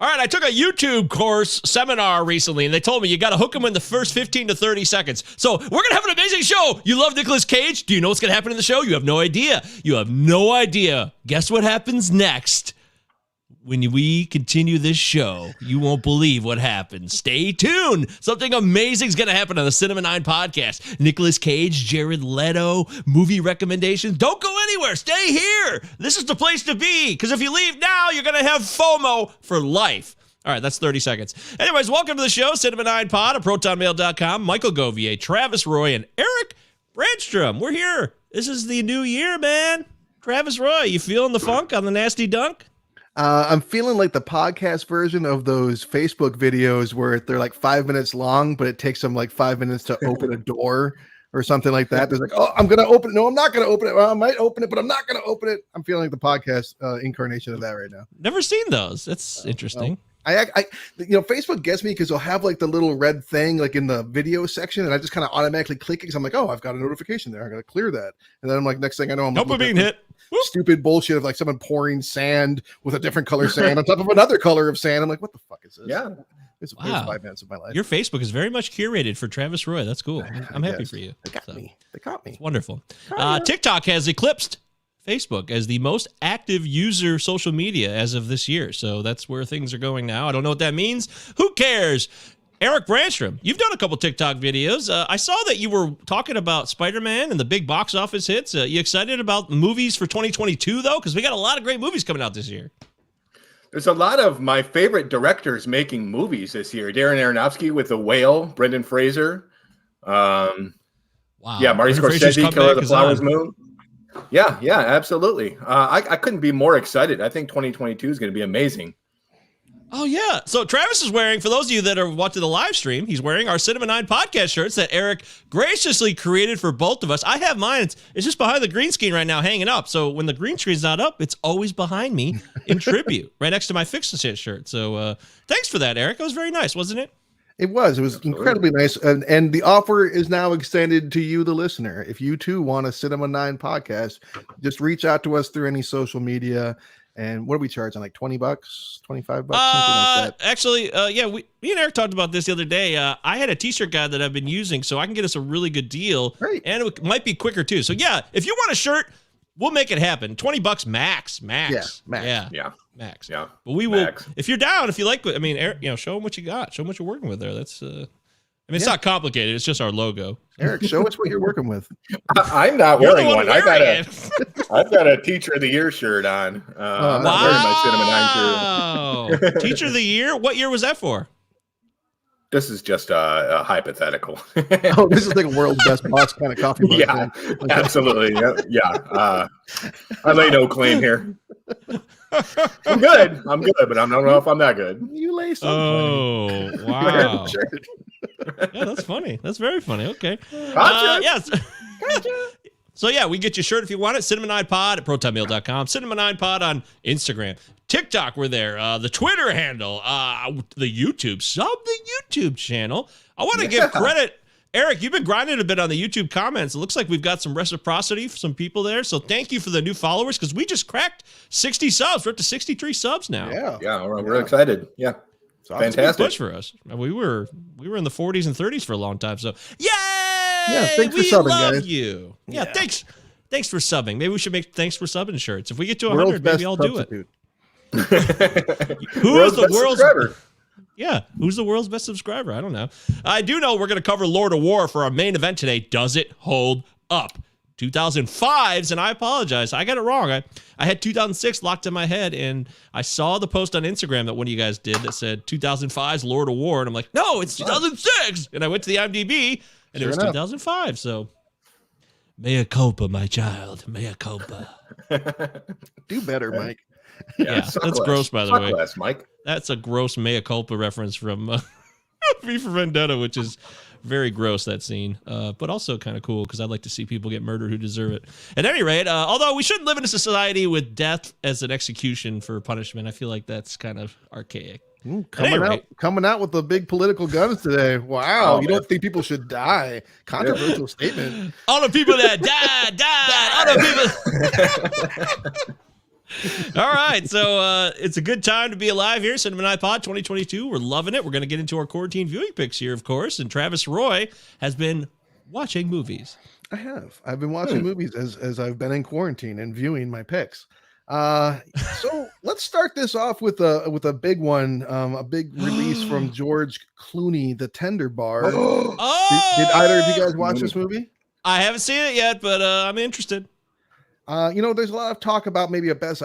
All right, I took a YouTube course seminar recently, and they told me you got to hook them in the first 15 to 30 seconds. So we're going to have an amazing show. You love Nicolas Cage? Do you know what's going to happen in the show? You have no idea. You have no idea. Guess what happens next? When we continue this show, you won't believe what happens. Stay tuned. Something amazing is going to happen on the Cinema 9 podcast. Nicolas Cage, Jared Leto, movie recommendations. Don't go anywhere. Stay here. This is the place to be, because if you leave now, you're going to have FOMO for life. All right, that's 30 seconds. Anyways, welcome to the show, Cinema 9 Pod at ProtonMail.com. Michael Govier, Travis Roy, and Eric Brandstrom. We're here. This is the new year, man. Travis Roy, you feeling the funk on the nasty dunk? I'm feeling like the podcast version of those Facebook videos where they're like 5 minutes long, but it takes them like 5 minutes to open a door or something like that. There's like, oh, I'm going to open it. No, I'm not going to open it. Well, I might open it, but I'm not going to open it. I'm feeling like the podcast incarnation of that right now. Never seen those. That's interesting. Facebook gets me because they'll have like the little red thing like in the video section, and I just kind of automatically click it because I'm like, oh, I've got a notification there. I got to clear that, and then I'm like, next thing I know, I'm being hit. Stupid bullshit of like someone pouring sand with a different color sand on top of another color of sand. I'm like, what the fuck is this? Yeah, it's 5 minutes of my life. Your Facebook is very much curated for Travis Roy. That's cool. I'm happy for you. They got me. It's wonderful. TikTok has eclipsed Facebook as the most active user social media as of this year. So that's where things are going now. I don't know what that means. Who cares? Eric Brandstrom, you've done a couple TikTok videos. I saw that you were talking about Spider-Man and the big box office hits. You excited about movies for 2022, though? Because we got a lot of great movies coming out this year. There's a lot of my favorite directors making movies this year. Darren Aronofsky with The Whale, Brendan Fraser. Wow. Yeah, Marty Scorsese, Killer of the Flowers Moon. Yeah, absolutely. I couldn't be more excited. I think 2022 is going to be amazing. Oh, yeah. So Travis is wearing, for those of you that are watching the live stream, he's wearing our Cinema 9 podcast shirts that Eric graciously created for both of us. I have mine. It's just behind the green screen right now, hanging up. So when the green screen's not up, it's always behind me in tribute, right next to my Fix-a-Shit shirt. So thanks for that, Eric. It was very nice, wasn't it? It was incredibly nice. And the offer is now extended to you, the listener. If you too want a Cinema 9 podcast, just reach out to us through any social media. And what are we charging? Like $20, $25, something like that. Actually, me and Eric talked about this the other day. I had a T-shirt guide that I've been using, so I can get us a really good deal. Great. And it might be quicker too. So yeah, if you want a shirt, we'll make it happen. $20 max. Yeah, max. Yeah, max. Yeah. But we will, if you're down, if you like, I mean, Eric, show them what you got. Show them what you're working with there. That's, it's not complicated. It's just our logo. Eric, show us what you're working with. I'm not wearing one. I've got a Teacher of the Year shirt on. I'm not wearing my Cinema 9 shirt. Teacher of the Year? What year was that for? This is just a hypothetical. Oh, this is like a world's best box kind of coffee mug. Yeah, absolutely. Yeah. I lay no claim here. I'm good, but I don't know if I'm that good. You lay some. Oh, wow. Yeah, that's funny. That's very funny. Okay. Yes. So yeah, we get you a shirt if you want it. Cinema9pod at ProtonMail.com. Cinema9pod on Instagram. TikTok, we're there. The Twitter handle. The YouTube. Sub the YouTube channel. I want to give credit. Eric, you've been grinding a bit on the YouTube comments. It looks like we've got some reciprocity for some people there. So thank you for the new followers, because we just cracked 60 subs. We're up to 63 subs now. Yeah, we're excited. Yeah. Fantastic push for us. We were in the 40s and 30s for a long time. So yay! Yeah, thanks for subbing, love guys. You. Yeah, thanks for subbing. Maybe we should make thanks for subbing shirts. If we get to 100, maybe I'll do it. Who's the world's subscriber? Yeah, who's the world's best subscriber? I don't know. I do know we're going to cover Lord of War for our main event today. Does it hold up? 2005s, and I apologize. I got it wrong. I had 2006 locked in my head, and I saw the post on Instagram that one of you guys did that said 2005's Lord of War, and I'm like, no, it's 2006. And I went to the IMDb, and it was 2005. So, mea culpa, my child. Mea culpa. Do better, Mike. Yeah, that's gross, by the way. Mike. That's a gross mea culpa reference from V for Vendetta, which is very gross, that scene, but also kind of cool because I'd like to see people get murdered who deserve it. At any rate, although we shouldn't live in a society with death as an execution for punishment, I feel like that's kind of archaic. Coming out with the big political guns today. Wow, you don't think people should die? Controversial statement. All the people that died. All the people. All right, so it's a good time to be alive here. Cinema Night Pod 2022. We're loving it. We're going to get into our quarantine viewing picks here, of course. And Travis Roy has been watching movies. I have. I've been watching movies as I've been in quarantine and viewing my picks. So let's start this off with a big one, a big release from George Clooney, The Tender Bar. Did either of you guys watch this movie? I haven't seen it yet, but I'm interested. There's a lot of talk about maybe a best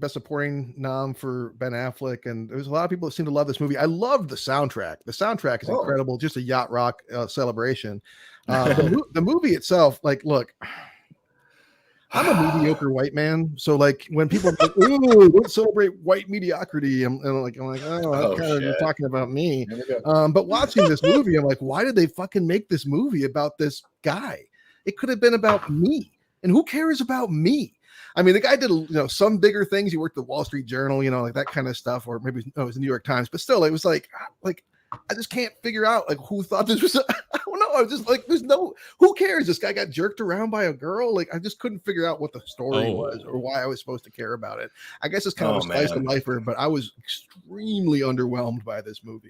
supporting nom for Ben Affleck, and there's a lot of people that seem to love this movie. I love the soundtrack. The soundtrack is incredible, just a yacht rock celebration. The movie itself, like, look, I'm a mediocre white man, so like when people are like, "Ooh, let's celebrate white mediocrity," I'm like, oh, you're talking about me. But watching this movie, I'm like, why did they fucking make this movie about this guy? It could have been about me, and who cares about me? I mean, the guy did some bigger things. He worked at the Wall Street Journal, like that kind of stuff, or maybe it was the New York Times. But still, it was like I just can't figure out like who thought this was. I don't know. I was just like, who cares? This guy got jerked around by a girl. Like, I just couldn't figure out what the story was or why I was supposed to care about it. I guess it's kind of a slice of lifer, but I was extremely underwhelmed by this movie.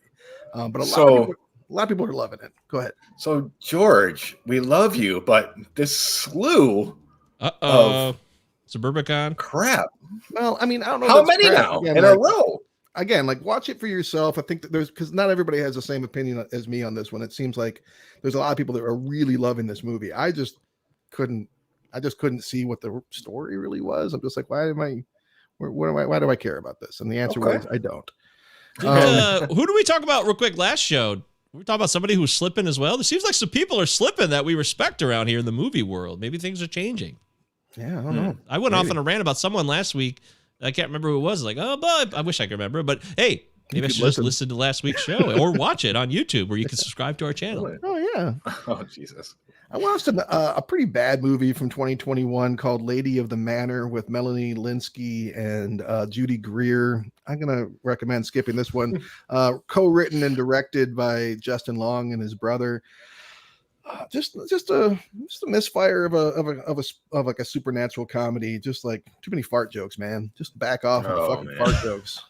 But a lot of people are loving it. Go ahead. So George, we love you, but this slew of Suburbicon crap. Well, I mean, I don't know how many now in a row. Again, like, watch it for yourself. I think that because not everybody has the same opinion as me on this one. It seems like there's a lot of people that are really loving this movie. I just couldn't see what the story really was. I'm just like, why do I care about this? And the answer was, I don't. Who do we talk about real quick last show? We talk about somebody who's slipping as well. There seems like some people are slipping that we respect around here in the movie world. Maybe things are changing. Yeah, I don't know. I went off on a rant about someone last week. I can't remember who it was. Like, but I wish I could remember. But hey, maybe I should just listen to last week's show or watch it on YouTube, where you can subscribe to our channel. Oh yeah. Oh Jesus. I watched a pretty bad movie from 2021 called Lady of the Manor with Melanie Linsky and Judy Greer. I'm gonna recommend skipping this one. Co-written and directed by Justin Long and his brother. Just a misfire of like a supernatural comedy. Just like too many fart jokes, man. Just back off on the fucking fart jokes.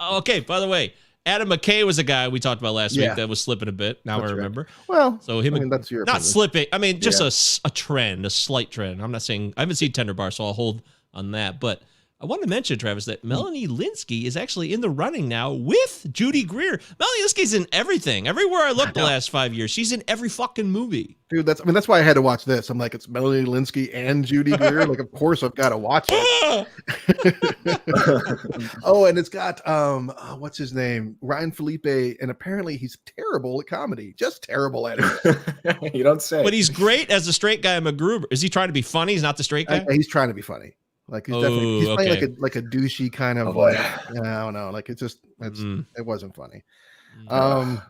Okay, by the way, Adam McKay was a guy we talked about last week that was slipping a bit. Now I remember. Right. Well, so that's your not opinion. Slipping. I mean, just a trend, a slight trend. I'm not saying I haven't seen Tender Bar, so I'll hold on that. But I want to mention, Travis, that Melanie Linsky is actually in the running now with Judy Greer. Melanie Linsky's in everything. Everywhere I looked the last 5 years, she's in every fucking movie. Dude, that's why I had to watch this. I'm like, it's Melanie Linsky and Judy Greer. Like, of course I've got to watch it. Oh, and it's got what's his name? Ryan Felipe, and apparently he's terrible at comedy. Just terrible at it. You don't say. But he's great as the straight guy MacGruber. Is he trying to be funny? He's not the straight guy? He's trying to be funny. Like he's playing like a douchey kind of I don't know. Like it wasn't funny. Another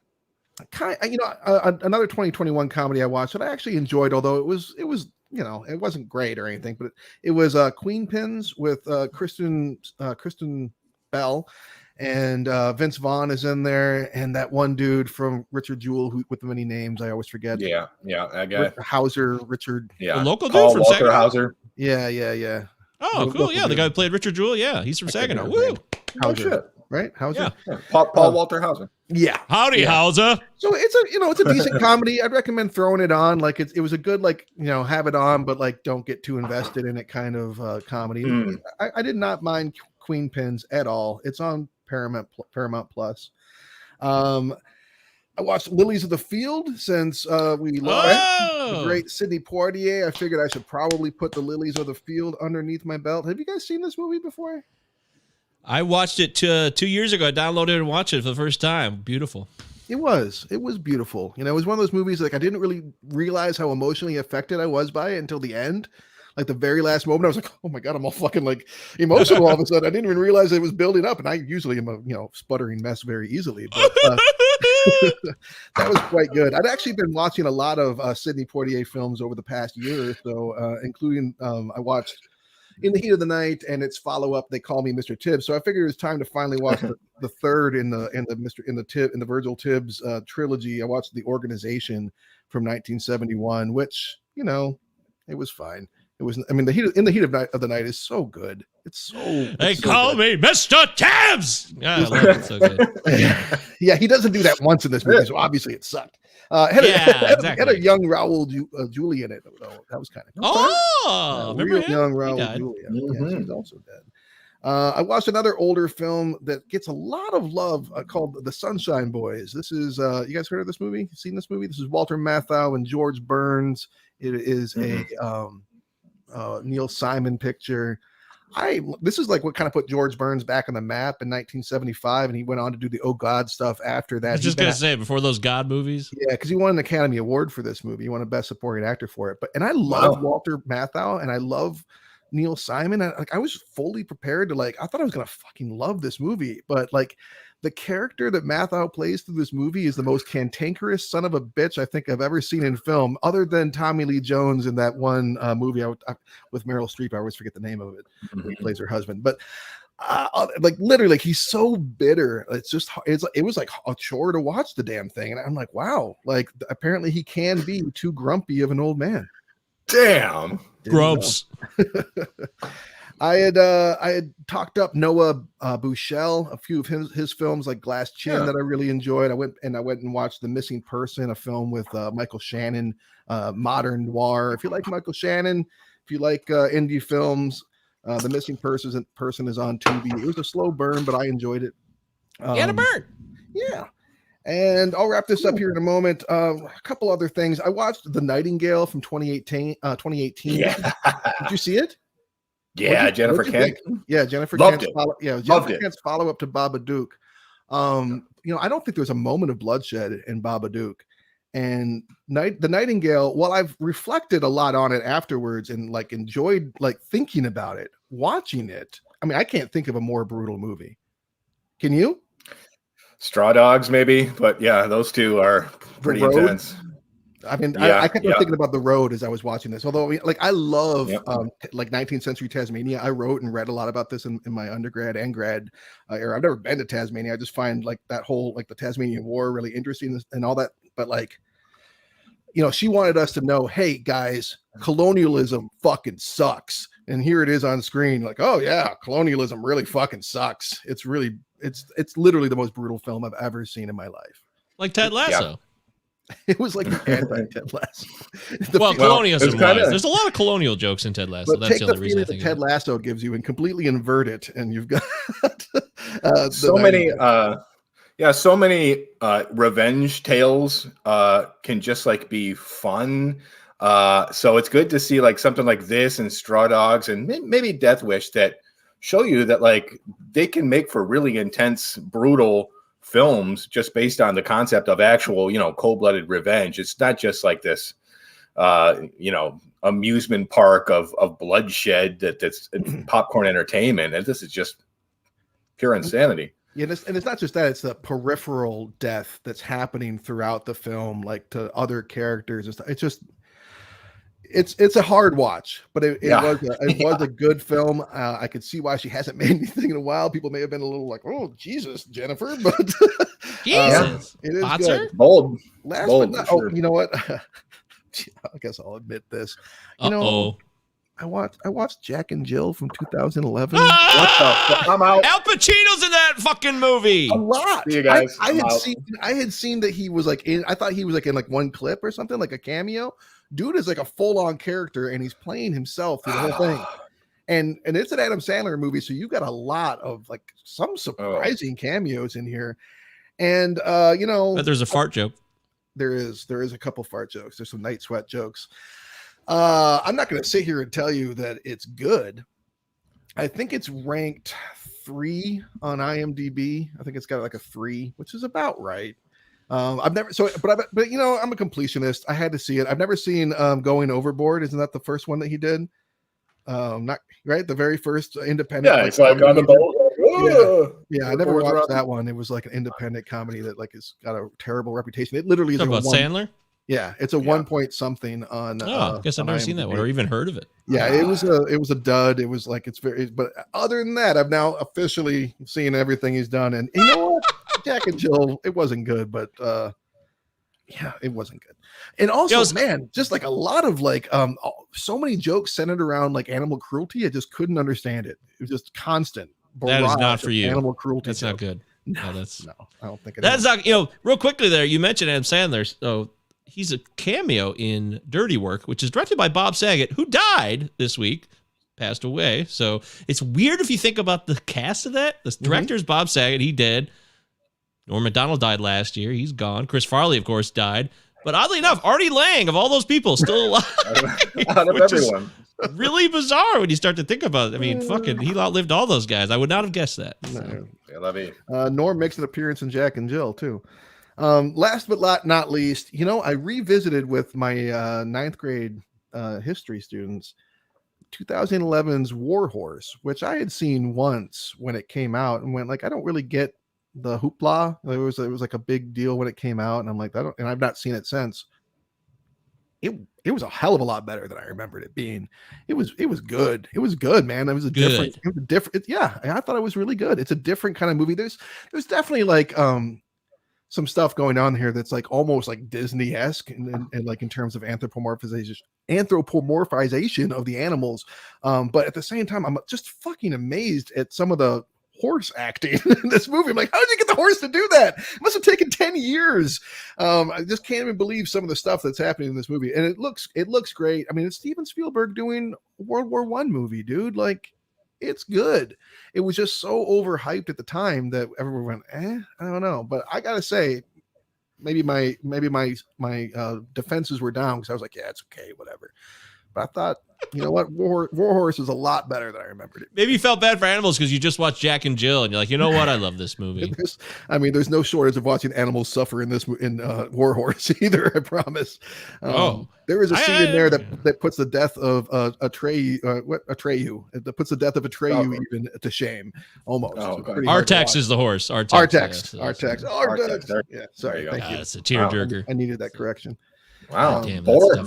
2021 comedy I watched that I actually enjoyed, although it was it wasn't great or anything, but it was Queen Pins with Kristen Bell, and Vince Vaughn is in there, and that one dude from Richard Jewell with the many names I always forget. Yeah, that guy. Richard. Yeah, the local dude Paul from Walter Saginaw. Hauser. Yeah. Oh, cool. Yeah, the guy who played Richard Jewell. Yeah, he's from Saginaw. Woo. Hauser, right? Hauser. Yeah. Paul Walter Hauser. Yeah. Howdy, Hauser. So it's a decent comedy. I'd recommend throwing it on. Like it was a good have it on, but like don't get too invested in it kind of comedy. I did not mind Queen Pins at all. It's on Paramount Plus. I watched Lilies of the Field since we lost the great Sidney Poitier. I figured I should probably put the Lilies of the Field underneath my belt. Have you guys seen this movie before? I watched it 2 years ago. I downloaded it and watched it for the first time. Beautiful. It was beautiful. It was one of those movies like I didn't really realize how emotionally affected I was by it until the end. Like the very last moment, I was like, "Oh my god, I'm all fucking like emotional all of a sudden." I didn't even realize it was building up, and I usually am a sputtering mess very easily. But that was quite good. I'd actually been watching a lot of Sidney Poitier films over the past year or so, including I watched In the Heat of the Night and its follow-up, They Call Me Mr. Tibbs. So I figured it was time to finally watch the third in the Virgil Tibbs trilogy. I watched The Organization from 1971, which it was fine. It was. I mean, in the heat of the night is so good. They call me Mr. Tabs. I love it. So good. Yeah, he doesn't do that once in this movie, so obviously it sucked. Had a young Raul Julia in it, though. That was kind of cool. Oh, remember him? Young Raul Julia. Mm-hmm. Yeah, he's also dead. I watched another older film that gets a lot of love called The Sunshine Boys. This is you guys heard of this movie? Seen this movie? This is Walter Matthau and George Burns. It is a Neil Simon picture. This is like what kind of put George Burns back on the map in 1975, and he went on to do the Oh God stuff after that. I was just gonna say, before those God movies. Yeah, because he won an Academy Award for this movie. He won a Best Supporting Actor for it. And I love Walter Matthau and I love Neil Simon. I was fully prepared to I thought I was gonna fucking love this movie, but the character that Matthau plays through this movie is the most cantankerous son of a bitch I think I've ever seen in film, other than Tommy Lee Jones in that one movie with Meryl Streep. I always forget the name of it. He plays her husband, but literally, he's so bitter. It was like a chore to watch the damn thing, and I'm like, wow, apparently he can be too grumpy of an old man. Damn, gross. I had talked up Noah Bushell, a few of his films like Glass Chin that I really enjoyed. I went and watched The Missing Person, a film with Michael Shannon, modern noir. If you like Michael Shannon, if you like indie films, The Missing Person is on Tubi. It was a slow burn, but I enjoyed it. Get a burn. Yeah. And I'll wrap this up here in a moment. A couple other things. I watched The Nightingale from 2018. Yeah. Did you see it? Yeah, Jennifer Kent. Yeah, Jennifer Loved Kent's it. Jennifer Kent's follow-up to Babadook. I don't think there's a moment of bloodshed in Babadook. And The Nightingale, while I've reflected a lot on it afterwards and enjoyed thinking about it, watching it, I mean, I can't think of a more brutal movie. Can you? Straw Dogs, maybe, but yeah, those two are pretty intense. I mean, I kept on thinking about The Road as I was watching this. Although, I love 19th century Tasmania. I wrote and read a lot about this in my undergrad and grad era. I've never been to Tasmania. I just find that whole the Tasmanian War really interesting and all that. But she wanted us to know, hey guys, colonialism fucking sucks. And here it is on screen, oh yeah, colonialism really fucking sucks. It's literally the most brutal film I've ever seen in my life. Like Ted Lasso. Yeah. It was like the anti-Ted Lasso. Colonialism wise, there's a lot of colonial jokes in Ted Lasso. That's the only reason I think Ted Lasso gives you and completely invert it, and you've got so many revenge tales can just be fun. So it's good to see something like this and Straw Dogs and maybe Death Wish that show you that they can make for really intense, brutal films just based on the concept of actual, cold-blooded revenge. It's not just this, amusement park of bloodshed that's popcorn entertainment. And this is just pure insanity. Yeah, and it's not just that; it's the peripheral death that's happening throughout the film, to other characters and stuff. It's just. It's a hard watch, but it was a good film. I could see why she hasn't made anything in a while. People may have been a little oh, Jesus, Jennifer, but Jesus, it is good. Bold. Bold, but sure. You know what? I guess I'll admit this. I watched Jack and Jill from 2011. What the fuck? I'm out. Al Pacino's in that fucking movie. A lot. See you guys. I had seen that he was in. I thought he was in one clip or something, like a cameo. Dude is a full-on character, and he's playing himself through the whole thing. And it's an Adam Sandler movie, so you've got a lot of some surprising cameos in here. And but there's a fart joke. There is a couple fart jokes. There's some night sweat jokes. I'm not going to sit here and tell you that it's good. I think it's ranked 3 on IMDb. I think it's got a 3, which is about right. I'm a completionist. I had to see it. I've never seen Going Overboard. Isn't that the first one that he did? Not right. The very first independent. Yeah, it's on the boat. Yeah, I never watched that one. It was an independent comedy that has got a terrible reputation. It literally is about Sandler. Yeah, it's a 1 point something on. I guess I've never seen that one or even heard of it. Yeah, it was a dud. It was but other than that, I've now officially seen everything he's done. And you know what? Jack and Jill, it wasn't good, but yeah, it wasn't good. And also, man, just like a lot of like so many jokes centered around like animal cruelty. I just couldn't understand it. It was just constant. That is not for you. Animal cruelty. That's not good. No, that's no. I don't think that's not. Real quickly there, you mentioned Adam Sandler. So he's a cameo in Dirty Work, which is directed by Bob Saget, who died this week. Passed away. So it's weird if you think about the cast of that. The director is Bob Saget. He dead. Norm Macdonald died last year. He's gone. Chris Farley, of course, died. But oddly enough, Artie Lang, of all those people, still alive. Out of everyone. Really bizarre when you start to think about it. I mean, fucking, he outlived all those guys. I would not have guessed that. No. I love you. Norm makes an appearance in Jack and Jill, too. Last but not least, I revisited with my ninth grade history students 2011's War Horse, which I had seen once when it came out and went like, I don't really get the hoopla. It was like a big deal when it came out, and I'm like, and I've not seen it since. It was a hell of a lot better than I remembered it being. It was good. It was good, man. It was a different. Yeah, I thought it was really good. It's a different kind of movie. There's definitely like some stuff going on here that's like almost like Disney-esque and like in terms of anthropomorphization of the animals. But at the same time, I'm just fucking amazed at some of the horse acting in this movie. I'm like, how did you get the horse to do that? It must have taken 10 years. I just can't even believe some of the stuff that's happening in this movie. And it looks great. I mean, it's Steven Spielberg doing a World War I movie, dude. Like, it's good. It was just so overhyped at the time that everyone went, I don't know. But I gotta say, maybe my defenses were down because I was like, yeah, it's okay, whatever. But I thought, you know what, War Horse is a lot better than I remembered it. Maybe you felt bad for animals because you just watched Jack and Jill, and you're like, you know what, I love this movie. There's no shortage of watching animals suffer in War Horse either. I promise. There is a scene in there that puts the death of Atreyu, that puts the death of Atreyu even to shame, almost. Artax is the horse. Artax. Yeah, sorry. Thank you. It's a tearjerker. I needed that correction. Wow,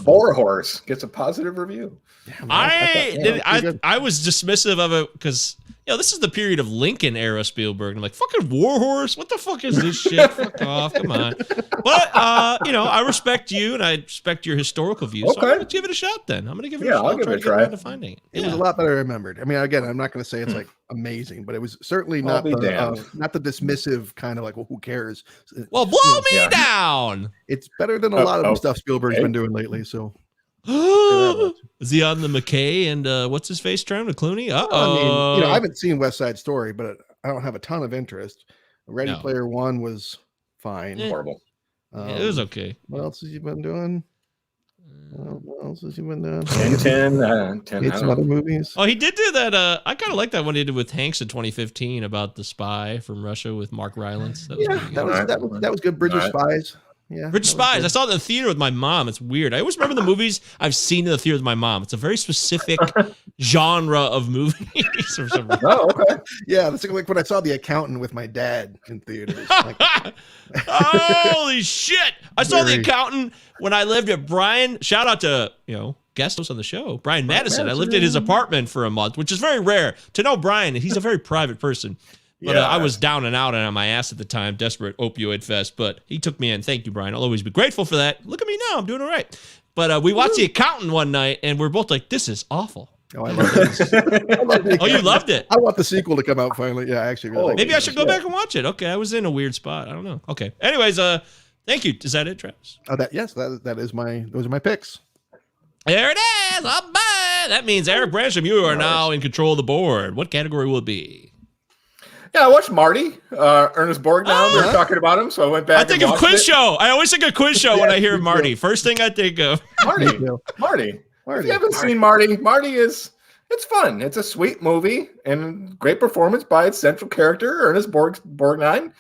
Boar Horse gets a positive review. Yeah, I was dismissive of it because this is the period of Lincoln era Spielberg. I'm like, fucking War Horse, what the fuck is this shit? Fuck off, come on. But I respect you and I respect your historical views. Okay. So I'm gonna give it a shot then. I'm gonna give it a shot. I'll give it a try. Finding it. It was a lot better than I remembered. I mean, again, I'm not gonna say it's like amazing, but it was certainly not the dismissive kind of like, well, who cares? Well, blow me down. It's better than a lot of the stuff Spielberg's been doing lately. So is he on the McKay and what's his face trying to Clooney? I mean, I haven't seen West Side Story, but I don't have a ton of interest. Ready Player One was fine. Horrible. It was okay. What else has he been doing? 10, some other movies. Oh, he did do that. I kind of like that one he did with Hanks in 2015 about the spy from Russia with Mark Rylance. That was good. Bridge of Spies. Yeah, Bridge of Spies. I saw it in the theater with my mom. It's weird. I always remember the movies I've seen in the theater with my mom. It's a very specific genre of movies. Okay. Yeah, that's like when I saw The Accountant with my dad in theaters. Holy shit! I saw The Accountant when I lived at Brian. Shout out to guest host on the show, Brian Madison. I lived at his apartment for a month, which is very rare to know Brian. He's a very private person. But I was down and out and on my ass at the time, desperate opioid fest. But he took me in. Thank you, Brian. I'll always be grateful for that. Look at me now. I'm doing all right. But we watched The Accountant one night, and we're both like, this is awful. Oh, I love it. Oh, you loved it? I want the sequel to come out finally. Yeah, I actually really like it. Maybe I should go back and watch it. Okay, I was in a weird spot. I don't know. Okay. Anyways, thank you. Is that it, Travis? Yes, that is those are my picks. There it is. That means Eric Bransham, you are now in control of the board. What category will it be? Yeah, I watched Marty, Ernest Borgnine. We were talking about him, so I went back. I think of quiz show. I always think of quiz show when I hear Marty. First thing I think of Marty. If you haven't seen Marty, it's fun. It's a sweet movie and great performance by its central character, Ernest Borgnine.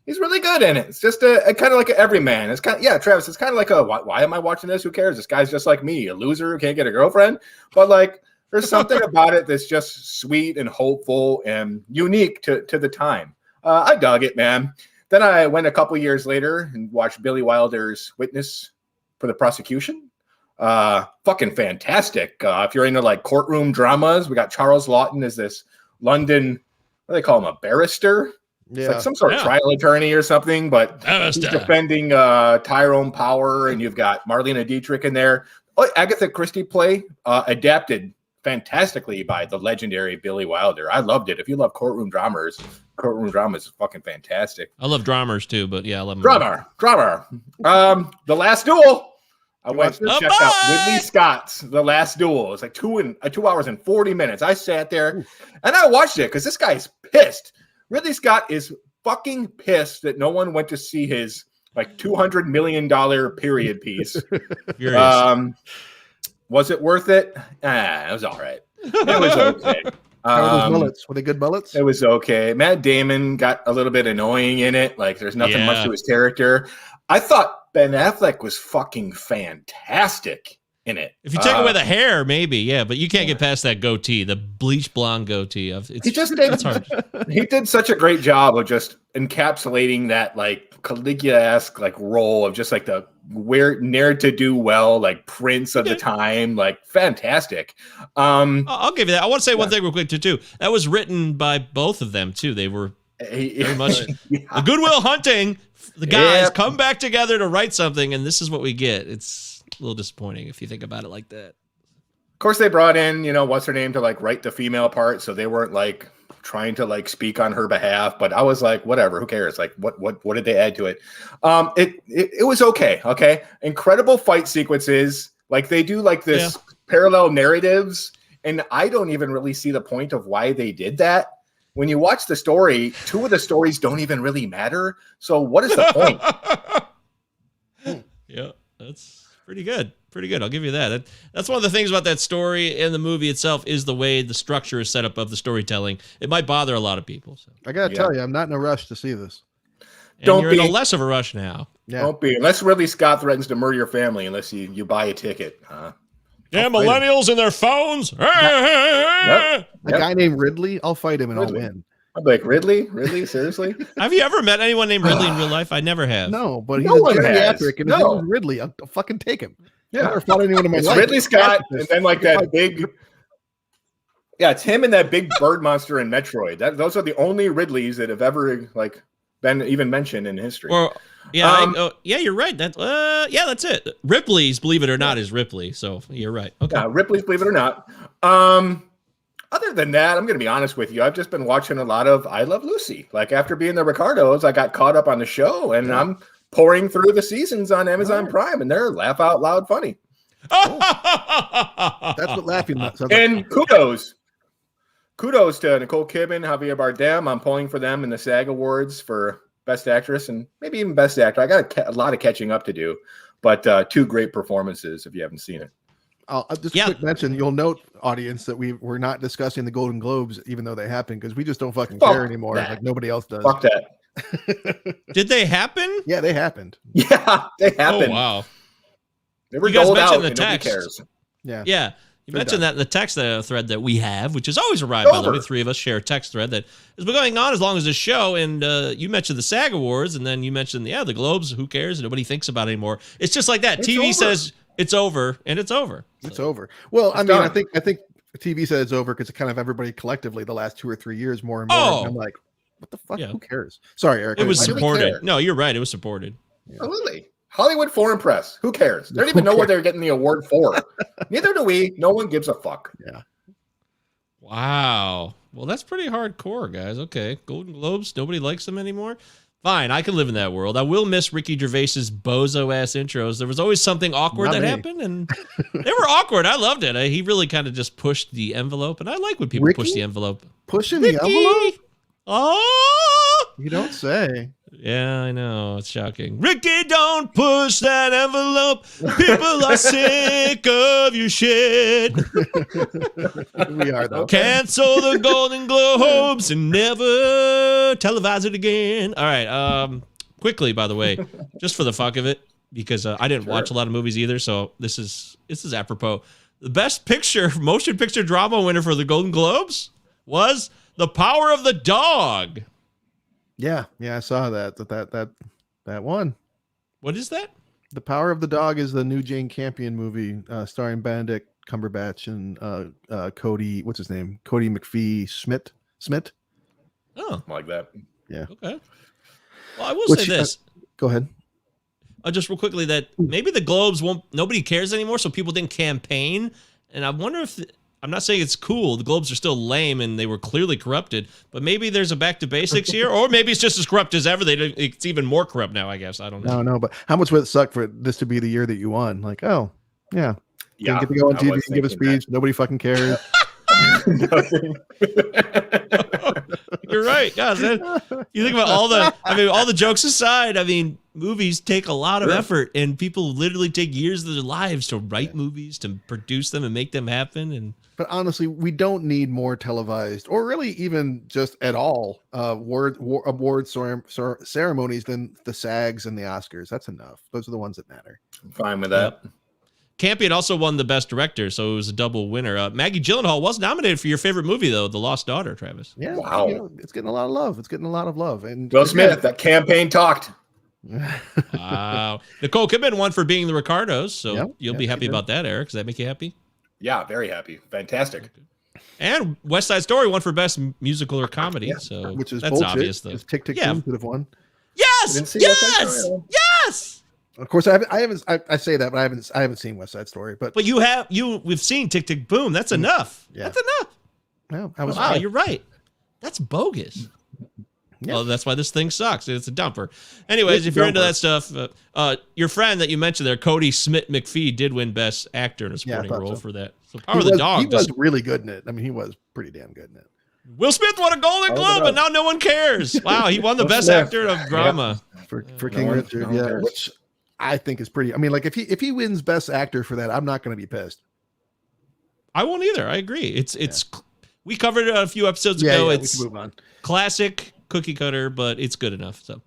He's really good in it. It's just a kind of like an everyman. It's kind of, Travis. It's kind of like why am I watching this? Who cares? This guy's just like me, a loser who can't get a girlfriend. But like, there's something about it that's just sweet and hopeful and unique to the time. I dug it, man. Then I went a couple years later and watched Billy Wilder's Witness for the Prosecution. Fucking fantastic. If you're into like courtroom dramas, we got Charles Laughton as this London, what do they call him, a barrister? It's like some sort of trial attorney or something, but he's defending Tyrone Power, and you've got Marlena Dietrich in there. Oh, Agatha Christie play adapted fantastically by the legendary Billy Wilder. I loved it. If you love courtroom drama is fucking fantastic. I love dramas too, but yeah, I love drama. The Last Duel. I went to check out Ridley Scott's The Last Duel. It's like 2 hours and 40 minutes. I sat there and I watched it because this guy's pissed. Ridley Scott is fucking pissed that no one went to see his like $200 million period piece. Was it worth it? It was all right. It was okay. How were those bullets? Were they good bullets? It was okay. Matt Damon got a little bit annoying in it. Like there's nothing much to his character. I thought Ben Affleck was fucking fantastic in it. If you take away the hair, maybe, but you can't get past that goatee, the bleach blonde goatee. He did such a great job of just encapsulating that like Caligula-esque like role of just like the ne'er to do well, like Prince of the time, like fantastic. I'll give you that. I want to say one thing real quick too. That was written by both of them too. They were very much the Goodwill Hunting. The guys come back together to write something, and this is what we get. It's a little disappointing if you think about it like that. Of course, they brought in, what's her name to like write the female part, so they weren't like trying to like speak on her behalf. But I was like, whatever, who cares? Like, what did they add to it? It was okay. Okay, incredible fight sequences. Like they do like this parallel narratives, and I don't even really see the point of why they did that. When you watch the story, 2 of the stories don't even really matter. So what is the point? Yeah, that's pretty good. Pretty good. I'll give you that. That's one of the things about that story and the movie itself is the way the structure is set up of the storytelling. It might bother a lot of people. So. I got to tell you, I'm not in a rush to see this. And you're in a less of a rush now. Yeah. Don't be. Unless Ridley Scott threatens to murder your family unless you buy a ticket. Yeah, millennials and their phones. A guy named Ridley, I'll fight him and I'll win. I'm like, Ridley? Seriously? Have you ever met anyone named Ridley in real life? I never have. No, but he's a geriatric, and his name is Ridley. I'll fucking take him. Yeah. I've never fought anyone in my life. Ridley Scott, and then like that big... Yeah, it's him and that big bird monster in Metroid. Those are the only Ridleys that have ever like been even mentioned in history. You're right. That's it. Ripley's, believe it or not, is Ripley. So you're right. Okay. Yeah, Ripley's, believe it or not. Other than that, I'm going to be honest with you. I've just been watching a lot of I Love Lucy. Like after being the Ricardos, I got caught up on the show, and I'm pouring through the seasons on Amazon Prime, and they're laugh out loud funny. That's what laughing sounds like. And kudos to Nicole Kidman, Javier Bardem. I'm pulling for them in the SAG Awards for Best Actress and maybe even Best Actor. I got a lot of catching up to do, but 2 great performances if you haven't seen it. Just a quick mention. You'll note, audience, that we're not discussing the Golden Globes, even though they happen, because we just don't fucking care anymore. Like nobody else does. Fuck that. Did they happen? Yeah, they happened. Yeah, they happened. Oh wow. They were you guys doled mentioned out, the text. Cares. Yeah. You mentioned that in the text thread that we have, which is always a ride, by the way. 3 of us share a text thread that has been going on as long as the show. And you mentioned the SAG Awards, and then you mentioned, the Globes. Who cares? Nobody thinks about it anymore. It's just like that. It's TV over. says it's over, and it's over. It's over. Well, I mean, I think TV said it's over because it kind of everybody collectively the last 2 or 3 years more and more. Oh. And I'm like, what the fuck? Who cares? Sorry, Eric. It was supported. Really No, you're right. It was supported. Yeah. Absolutely. Hollywood Foreign Press. Who cares? They don't even know what they're getting the award for. Neither do we. No one gives a fuck. Yeah. Wow. Well, that's pretty hardcore, guys. Okay. Golden Globes. Nobody likes them anymore. Fine. I can live in that world. I will miss Ricky Gervais's bozo-ass intros. There was always something awkward happened, and they were awkward. I loved it. He really kind of just pushed the envelope, and I like when people push the envelope. Pushing the envelope? Oh! You don't say. Yeah, I know. It's shocking. Ricky, don't push that envelope. People are sick of your shit. We are, though. Cancel the Golden Globes and never televise it again. All right. Quickly, by the way, just for the fuck of it, because I didn't watch a lot of movies either, so this is apropos. The best motion picture drama winner for the Golden Globes was The Power of the Dog. Yeah, I saw that one. What is that? The Power of the Dog is the new Jane Campion movie starring Benedict Cumberbatch and Cody. What's his name? Cody McPhee Smith. Oh, like that. Yeah. Okay. Well, I will say this. Go ahead. Just real quickly, that maybe the Globes nobody cares anymore, so people didn't campaign. And I wonder if, I'm not saying it's cool, the Globes are still lame and they were clearly corrupted, but maybe there's a back to basics here, or maybe it's just as corrupt as ever. It's even more corrupt now, I guess. I don't know. No, but how much would it suck for this to be the year that you won? Like, oh, yeah. Yeah, get to go on I TV was and give a thinking speech. Nobody fucking cares. You're right. Yeah, you think about all the jokes aside, movies take a lot of effort, and people literally take years of their lives to write movies, to produce them and make them happen. But honestly, we don't need more televised, or really even just at all, award ceremonies than the SAGs and the Oscars. That's enough. Those are the ones that matter. I'm fine with that. Yep. Campion also won the Best Director, so it was a double winner. Maggie Gyllenhaal was nominated for your favorite movie, though, The Lost Daughter, Travis. Yeah, wow. It's getting a lot of love. And Will Smith, that campaign talked. Wow. Nicole Kidman won for Being the Ricardos, so you'll be happy about that, Eric. Does that make you happy? Yeah, very happy. Fantastic. And West Side Story won for Best Musical or Comedy, so which is that's bullshit. obvious, though. Tick Tick Boom could have won. Yes! Yes! Of course, I say that, but I haven't seen West Side Story. But we've seen Tick Tick Boom. That's enough. Yeah. That's enough. No, wow, you're right. That's bogus. Yeah. Well, that's why this thing sucks. It's a dumper. Anyways, if you're into that stuff, your friend that you mentioned there, Cody Smith McPhee, did win Best Actor in a supporting role for that. So Power of the Dog. He was really good in it. He was pretty damn good in it. Will Smith won a Golden Globe, and now no one cares. Wow, he won the Best Actor of Drama for King Richard. Yeah, which I think is pretty. If he wins Best Actor for that, I'm not going to be pissed. I won't either. I agree. It's we covered it a few episodes ago. It's we can move on. Classic cookie cutter, but it's good enough. So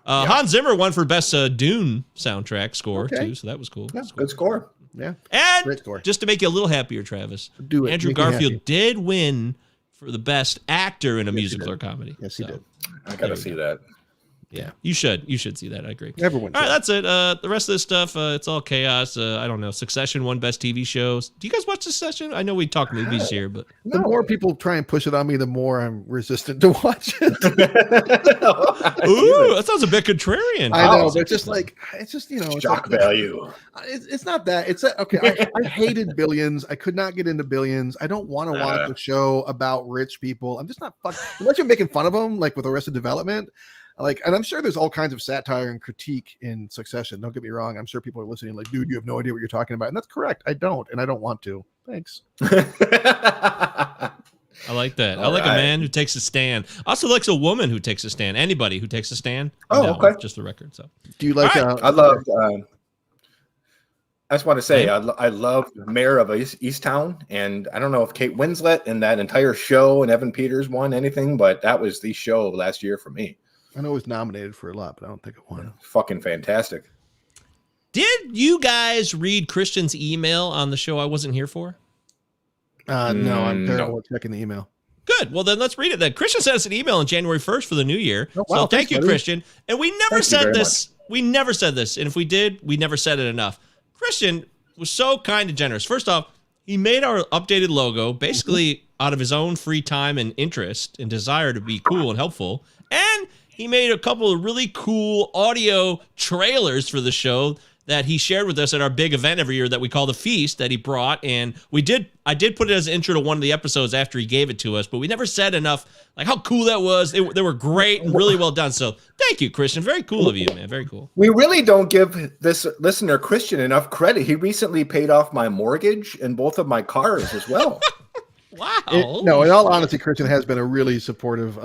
Hans Zimmer won for Best Dune soundtrack score too, so that was cool. Yeah, good score. Yeah, and great score. Just to make you a little happier, Travis, Make Andrew Garfield did win for the Best Actor in a musical or comedy. Yes, he did. I gotta see that. Yeah, you should see that. I agree. Everyone. All right, that's it. The rest of this stuff, it's all chaos. I don't know. Succession won Best TV shows. Do you guys watch Succession? I know we talk movies here, but the more people try and push it on me, the more I'm resistant to watch it. Ooh, that sounds a bit contrarian. I know, but it's just shock value. It's not that. It's okay. I hated Billions. I could not get into Billions. I don't want to watch a show about rich people. I'm just not unless you're making fun of them, like with Arrested Development. And I'm sure there's all kinds of satire and critique in Succession. Don't get me wrong. I'm sure people are listening like, dude, you have no idea what you're talking about. And that's correct. I don't, and I don't want to. Thanks. I like that. I like a man who takes a stand. Also likes a woman who takes a stand. Anybody who takes a stand. Okay. Just the record. So do you like, I love, I just want to say, I love Mayor of Easttown, and I don't know if Kate Winslet and that entire show and Evan Peters won anything, but that was the show last year for me. I know it was nominated for a lot, but I don't think it won. Fucking fantastic. Did you guys read Christian's email on the show I wasn't here for? No, I'm terrible at checking the email. Good. Well, then let's read it then. Christian sent us an email on January 1st for the new year. Oh, wow. So thank you, buddy. Christian. And we never said this. We never said this. And if we did, we never said it enough. Christian was so kind and generous. First off, he made our updated logo basically out of his own free time and interest and desire to be cool and helpful. And he made a couple of really cool audio trailers for the show that he shared with us at our big event every year that we call the Feast that he brought. And I did put it as an intro to one of the episodes after he gave it to us, but we never said enough like how cool that was. They were great and really well done. So thank you, Christian. Very cool of you, man. Very cool. We really don't give this listener Christian enough credit. He recently paid off my mortgage and both of my cars as well. Wow. No, in all honesty, Christian has been a really supportive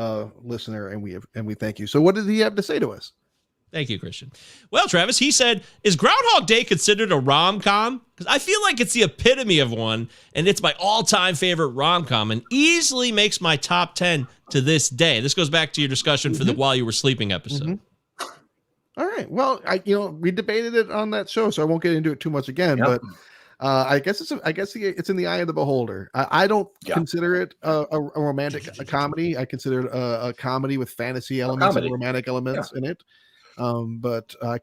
listener, and we thank you. So what did he have to say to us? Thank you, Christian. Well, Travis, he said, is Groundhog Day considered a rom-com? Because I feel like it's the epitome of one, and it's my all-time favorite rom-com, and easily makes my top 10 to this day. This goes back to your discussion for the While You Were Sleeping episode. All right. Well, we debated it on that show, so I won't get into it too much again, but I guess it's in the eye of the beholder. I don't consider it a romantic comedy. I consider it a comedy with fantasy elements and romantic elements in it. But I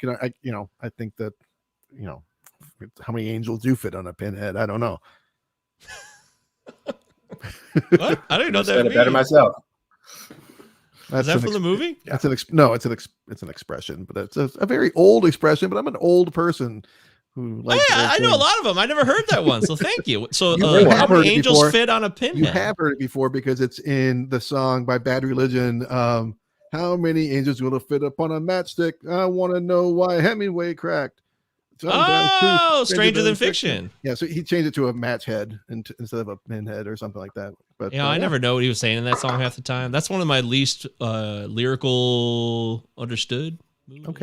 think that, how many angels do fit on a pinhead? I don't know. What? I don't know that. Better myself. Is that from the movie? That's no, it's an expression, but it's a very old expression. But I'm an old person who likes. I know a lot of them. I never heard that one, so thank you. So have how many heard it angels before. fit on a pinhead? You have heard it before because it's in the song by Bad Religion. How many angels will fit upon a matchstick? I want to know why Hemingway cracked. Stranger Than Fiction. Yeah, so he changed it to a match head instead of a pinhead or something like that. But I never know what he was saying in that song half the time. That's one of my least lyrical understood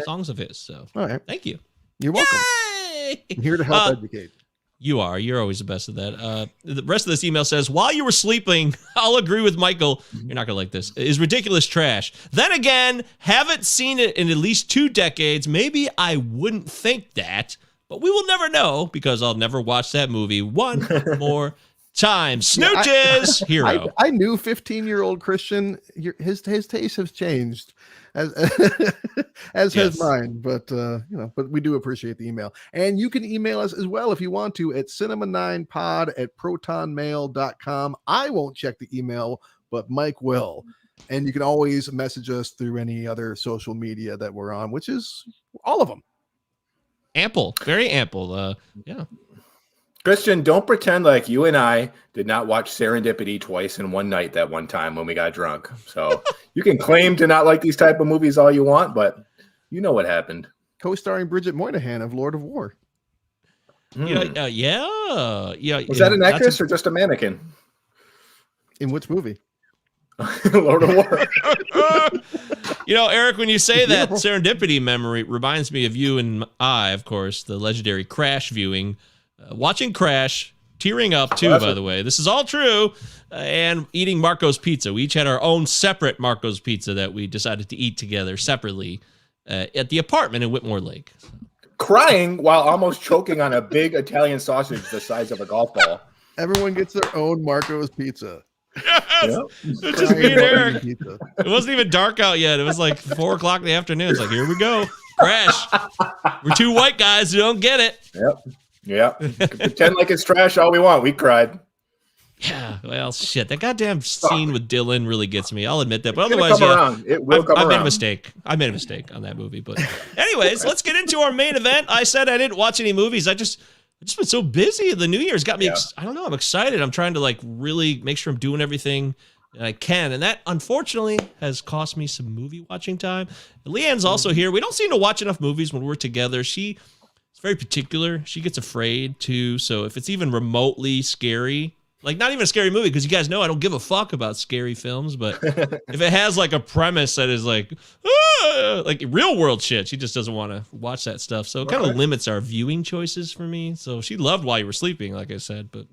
songs of his. So, all right, thank you. You're welcome. Yay! I'm here to help educate. You're always the best at that. The rest of this email says, while you were sleeping, I'll agree with Michael. You're not going to like this. Is ridiculous trash. Then again, haven't seen it in at least 2 decades. Maybe I wouldn't think that, but we will never know because I'll never watch that movie one more time. Snooches, hero. I knew 15-year-old Christian. His taste has changed, as has mine. But but we do appreciate the email, and you can email us as well if you want to at cinema9pod@protonmail.com. I won't check the email, but Mike will, and you can always message us through any other social media that we're on, which is all of them. Ample, very ample. Yeah. Christian, don't pretend like you and I did not watch Serendipity twice in one night that one time when we got drunk. So you can claim to not like these type of movies all you want, but you know what happened. Co-starring Bridget Moynihan of Lord of War. Yeah. Was that an actress or just a mannequin? In which movie? Lord of War. Eric, when you say that, Serendipity memory reminds me of you and I, of course, the legendary Crash viewing. Watching Crash, tearing up too, by the way. This is all true. And eating Marco's Pizza. We each had our own separate Marco's Pizza that we decided to eat together separately at the apartment in Whitmore Lake. Crying while almost choking on a big Italian sausage the size of a golf ball. Everyone gets their own Marco's Pizza. Yes. Yep. It was just me and Eric. It wasn't even dark out yet. It was like 4 o'clock in the afternoon. It's like, here we go. Crash. We're 2 white guys who don't get it. Yep. Yeah, pretend like it's trash all we want. We cried. Yeah, well, shit. That goddamn scene with Dylan really gets me. I'll admit that. But It's otherwise, around. It will come I around. made a mistake. I made a mistake on that movie. But anyways, let's get into our main event. I said I didn't watch any movies. I just been so busy. The New Year's got me. I don't know. I'm excited. I'm trying to really make sure I'm doing everything that I can, and that unfortunately has cost me some movie watching time. Leanne's also here. We don't seem to watch enough movies when we're together. She's very particular. She gets afraid too. So if it's even remotely scary, like not even a scary movie, because you guys know I don't give a fuck about scary films, but if it has like a premise that is like real world shit, she just doesn't want to watch that stuff. So it kind of limits our viewing choices for me. So she loved While You Were Sleeping, like I said, but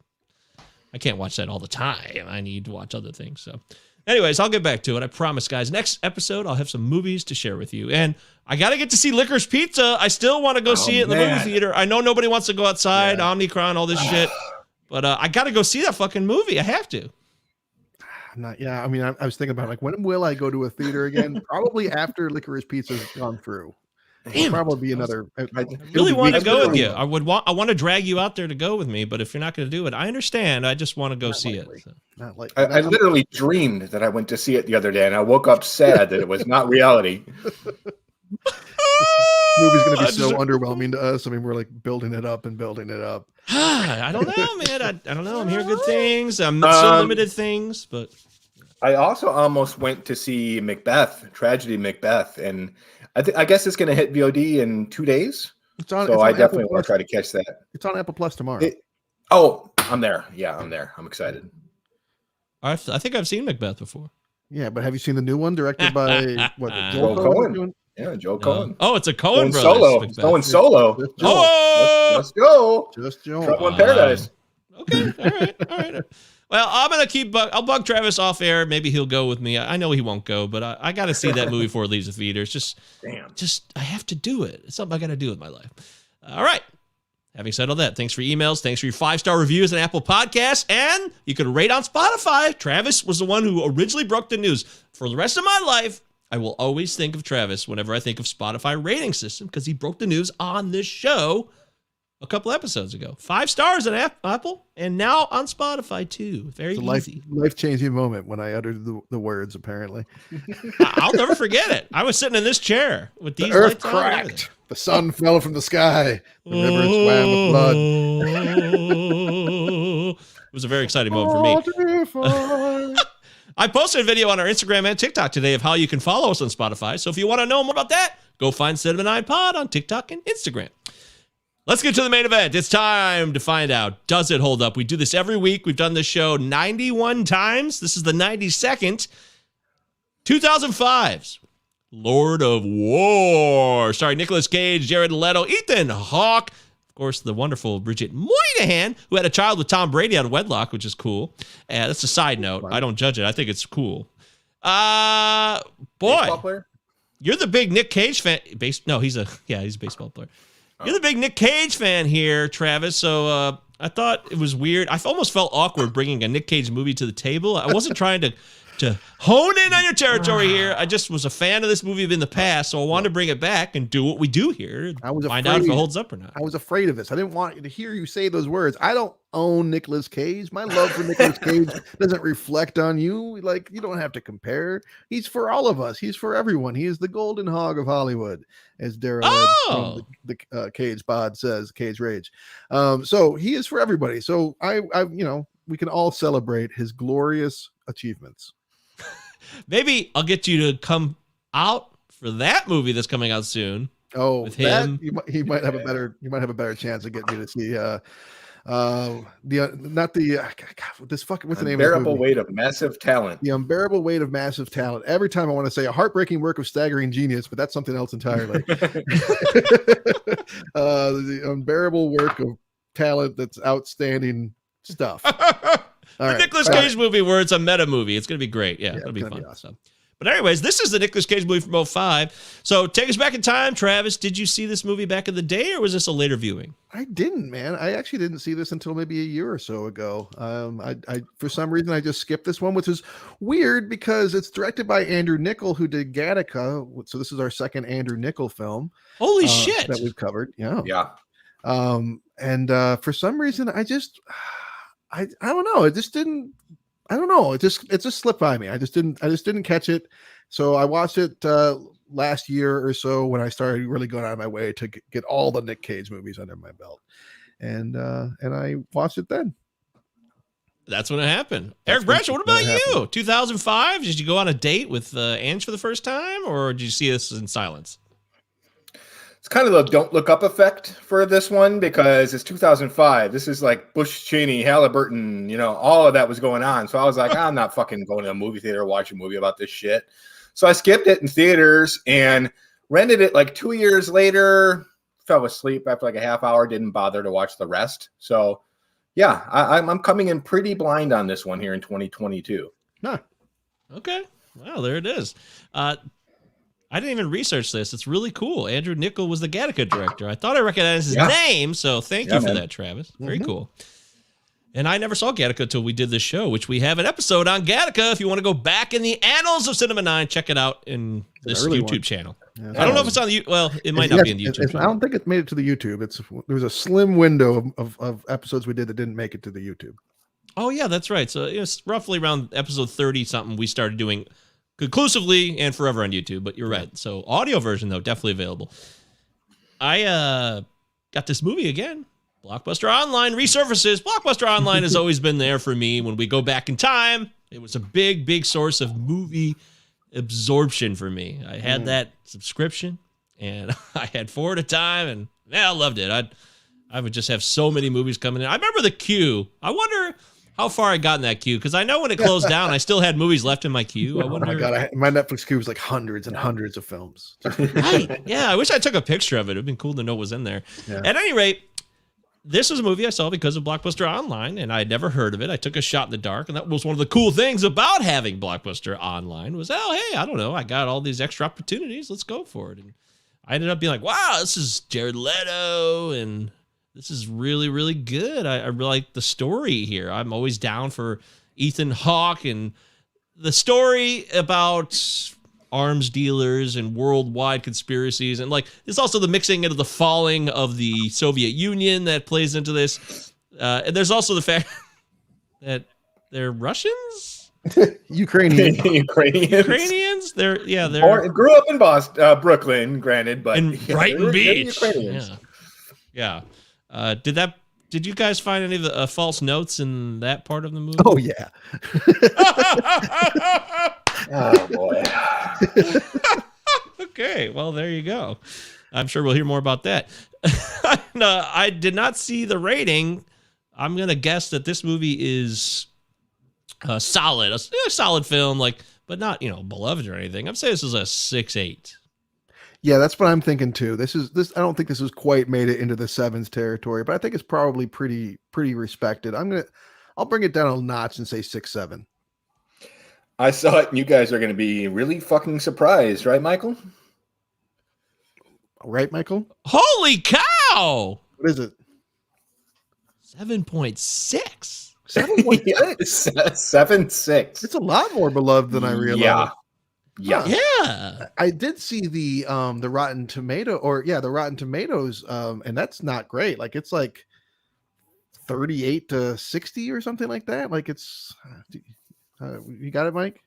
I can't watch that all the time. I need to watch other things. So anyways, I'll get back to it. I promise, guys. Next episode, I'll have some movies to share with you. And I got to get to see Licorice Pizza. I still want to go see it in the movie theater. I know nobody wants to go outside, Omicron, all this shit. But I got to go see that fucking movie. I have to. I mean, I was thinking about when will I go to a theater again? Probably after Licorice Pizza's gone through. It'll probably be another. I really want to go with you. I want to drag you out there to go with me, but if you're not going to do it, I understand. I just want to go see it. So. I literally dreamed that I went to see it the other day, and I woke up sad that it was not reality. Movie's going to be so underwhelming to us. I mean, we're like building it up and building it up. I don't know, man. I don't know. I'm hearing good things. Some limited things, but I also almost went to see Tragedy Macbeth, and I guess it's going to hit VOD in 2 days. So I definitely want to try to catch that. It's on Apple Plus tomorrow. I'm there. Yeah, I'm there. I'm excited. I think I've seen Macbeth before. Yeah, but have you seen the new one directed by Joel Cohen? Yeah, Joel Cohen. Oh, it's a Cohen brothers. Going solo. Let's go. Just Joel. Trouble in Paradise. Okay. All right. Well, I'm gonna I'll bug Travis off air. Maybe he'll go with me. I know he won't go, but I got to see that movie before it leaves the theaters. Just I have to do it. It's something I got to do with my life. All right. Having said all that, thanks for your emails. Thanks for your 5-star reviews on Apple Podcasts, and you can rate on Spotify. Travis was the one who originally broke the news. For the rest of my life, I will always think of Travis whenever I think of Spotify rating system, because he broke the news on this show a couple episodes ago. 5 stars at Apple, and now on Spotify too. Very easy. Life-changing moment when I uttered the words, apparently. I'll never forget it. I was sitting in this chair with these The earth lights on and everything. cracked. The sun fell from the sky. The river swam with blood. It was a very exciting moment for me. I posted a video on our Instagram and TikTok today of how you can follow us on Spotify. So if you want to know more about that, go find Cinema 9 Pod on TikTok and Instagram. Let's get to the main event. It's time to find out, does it hold up? We do this every week. We've done this show 91 times. This is the 92nd. 2005's Lord of War, starring Nicolas Cage, Jared Leto, Ethan Hawke, of course, the wonderful Bridget Moynihan, who had a child with Tom Brady out of wedlock, which is cool. That's a side note. I don't judge it. I think it's cool. Boy, you're the big Nick Cage fan. He's a baseball player. You're the big Nick Cage fan here, Travis. So I thought it was weird. I almost felt awkward bringing a Nick Cage movie to the table. I wasn't trying to hone in on your territory here. I just was a fan of this movie in the past, so I wanted to bring it back and do what we do here. Find out if it holds up or not. I was afraid of this. I didn't want to hear you say those words. I don't own Nicolas Cage. My love for Nicolas Cage doesn't reflect on you. Like, you don't have to compare. He's for all of us. He's for everyone. He is the golden hog of Hollywood, as Daryl the Cage Bod says, Cage Rage. So he is for everybody. So I we can all celebrate his glorious achievements. Maybe I'll get you to come out for that movie that's coming out soon. Oh, with him, he might have a better. You might have a better chance of getting me to see. This fucking what's the name of the Unbearable Weight of Massive Talent. The Unbearable Weight of Massive Talent. Every time I want to say a heartbreaking work of staggering genius, but that's something else entirely. The unbearable work of talent that's outstanding stuff. The Nicolas Cage movie where it's a meta movie. It's going to be great. Yeah, it'll be fun. Awesome. But anyways, this is the Nicolas Cage movie from 2005. So take us back in time, Travis. Did you see this movie back in the day, or was this a later viewing? I didn't, man. I actually didn't see this until maybe a year or so ago. I for some reason I just skipped this one, which is weird because it's directed by Andrew Niccol, who did Gattaca. So this is our second Andrew Niccol film. Holy shit! That we've covered. Yeah. Yeah. For some reason, I don't know. It just didn't. I don't know. It just slipped by me. I just didn't catch it. So I watched it last year or so when I started really going out of my way to get all the Nick Cage movies under my belt, and I watched it then. That's when it happened. Eric Bradshaw, what about you? 2005? Did you go on a date with Ange for the first time, or did you see this in silence? It's kind of the don't look up effect for this one because it's 2005. This is like Bush, Cheney, Halliburton, all of that was going on. So I was like, I'm not fucking going to a movie theater to watch a movie about this shit. So I skipped it in theaters and rented it like 2 years later, fell asleep after like a half hour, didn't bother to watch the rest. So yeah, I'm coming in pretty blind on this one here in 2022. Huh. Okay. Well, there it is. I didn't even research this. It's really cool. Andrew Niccol was the Gattaca director. I thought I recognized his name, so thank you for that, Travis. Very cool. And I never saw Gattaca until we did this show, which we have an episode on Gattaca. If you want to go back in the annals of Cinema 9, check it out in this YouTube channel. Yeah, I don't know if it's on the it might not be in the YouTube channel. I don't think it made it to the YouTube. There was a slim window of episodes we did that didn't make it to the YouTube. Oh, yeah, that's right. So it was roughly around episode 30 something we started doing conclusively and forever on YouTube, but you're right. So audio version, though, definitely available. I got this movie again. Blockbuster Online resurfaces. Blockbuster Online has always been there for me when we go back in time. It was a big, big source of movie absorption for me. I had that subscription, and I had 4 at a time, and I loved it. I would just have so many movies coming in. I remember the queue. I wonder how far I got in that queue, because I know when it closed down, I still had movies left in my queue. I wonder. Oh my God, my Netflix queue was like hundreds and hundreds of films. Right? Yeah, I wish I took a picture of it. It'd been cool to know what was in there. Yeah. At any rate, this was a movie I saw because of Blockbuster Online, and I had never heard of it. I took a shot in the dark, and that was one of the cool things about having Blockbuster Online was, hey, I don't know, I got all these extra opportunities. Let's go for it. And I ended up being like, wow, this is Jared Leto, and this is really, really good. I really like the story here. I'm always down for Ethan Hawke and the story about arms dealers and worldwide conspiracies. And like, there's also the mixing into the falling of the Soviet Union that plays into this. And there's also the fact that they're Russians? Ukrainian. Ukrainians. They're or grew up in Boston, Brooklyn, granted, but in Brighton Beach. Ukrainians. Yeah. Did you guys find any of the false notes in that part of the movie? Oh yeah. Oh boy. Okay, well there you go. I'm sure we'll hear more about that. No, I did not see the rating. I'm gonna guess that this movie is solid, a solid film, but not beloved or anything. I'm saying this is a 6.8. Yeah, that's what I'm thinking too. This. I don't think this has quite made it into the sevens territory, but I think it's probably pretty respected. I'll bring it down a notch and say 6.7. I saw it, and you guys are going to be really fucking surprised, right, Michael? Right, Michael? Holy cow! What is it? 7.6. 7.6. 7.6. It's a lot more beloved than I realized. Yeah. Yeah. I did see the Rotten Tomatoes, and that's not great. Like it's like 38 to 60 or something like that. Like it's you got it, Mike?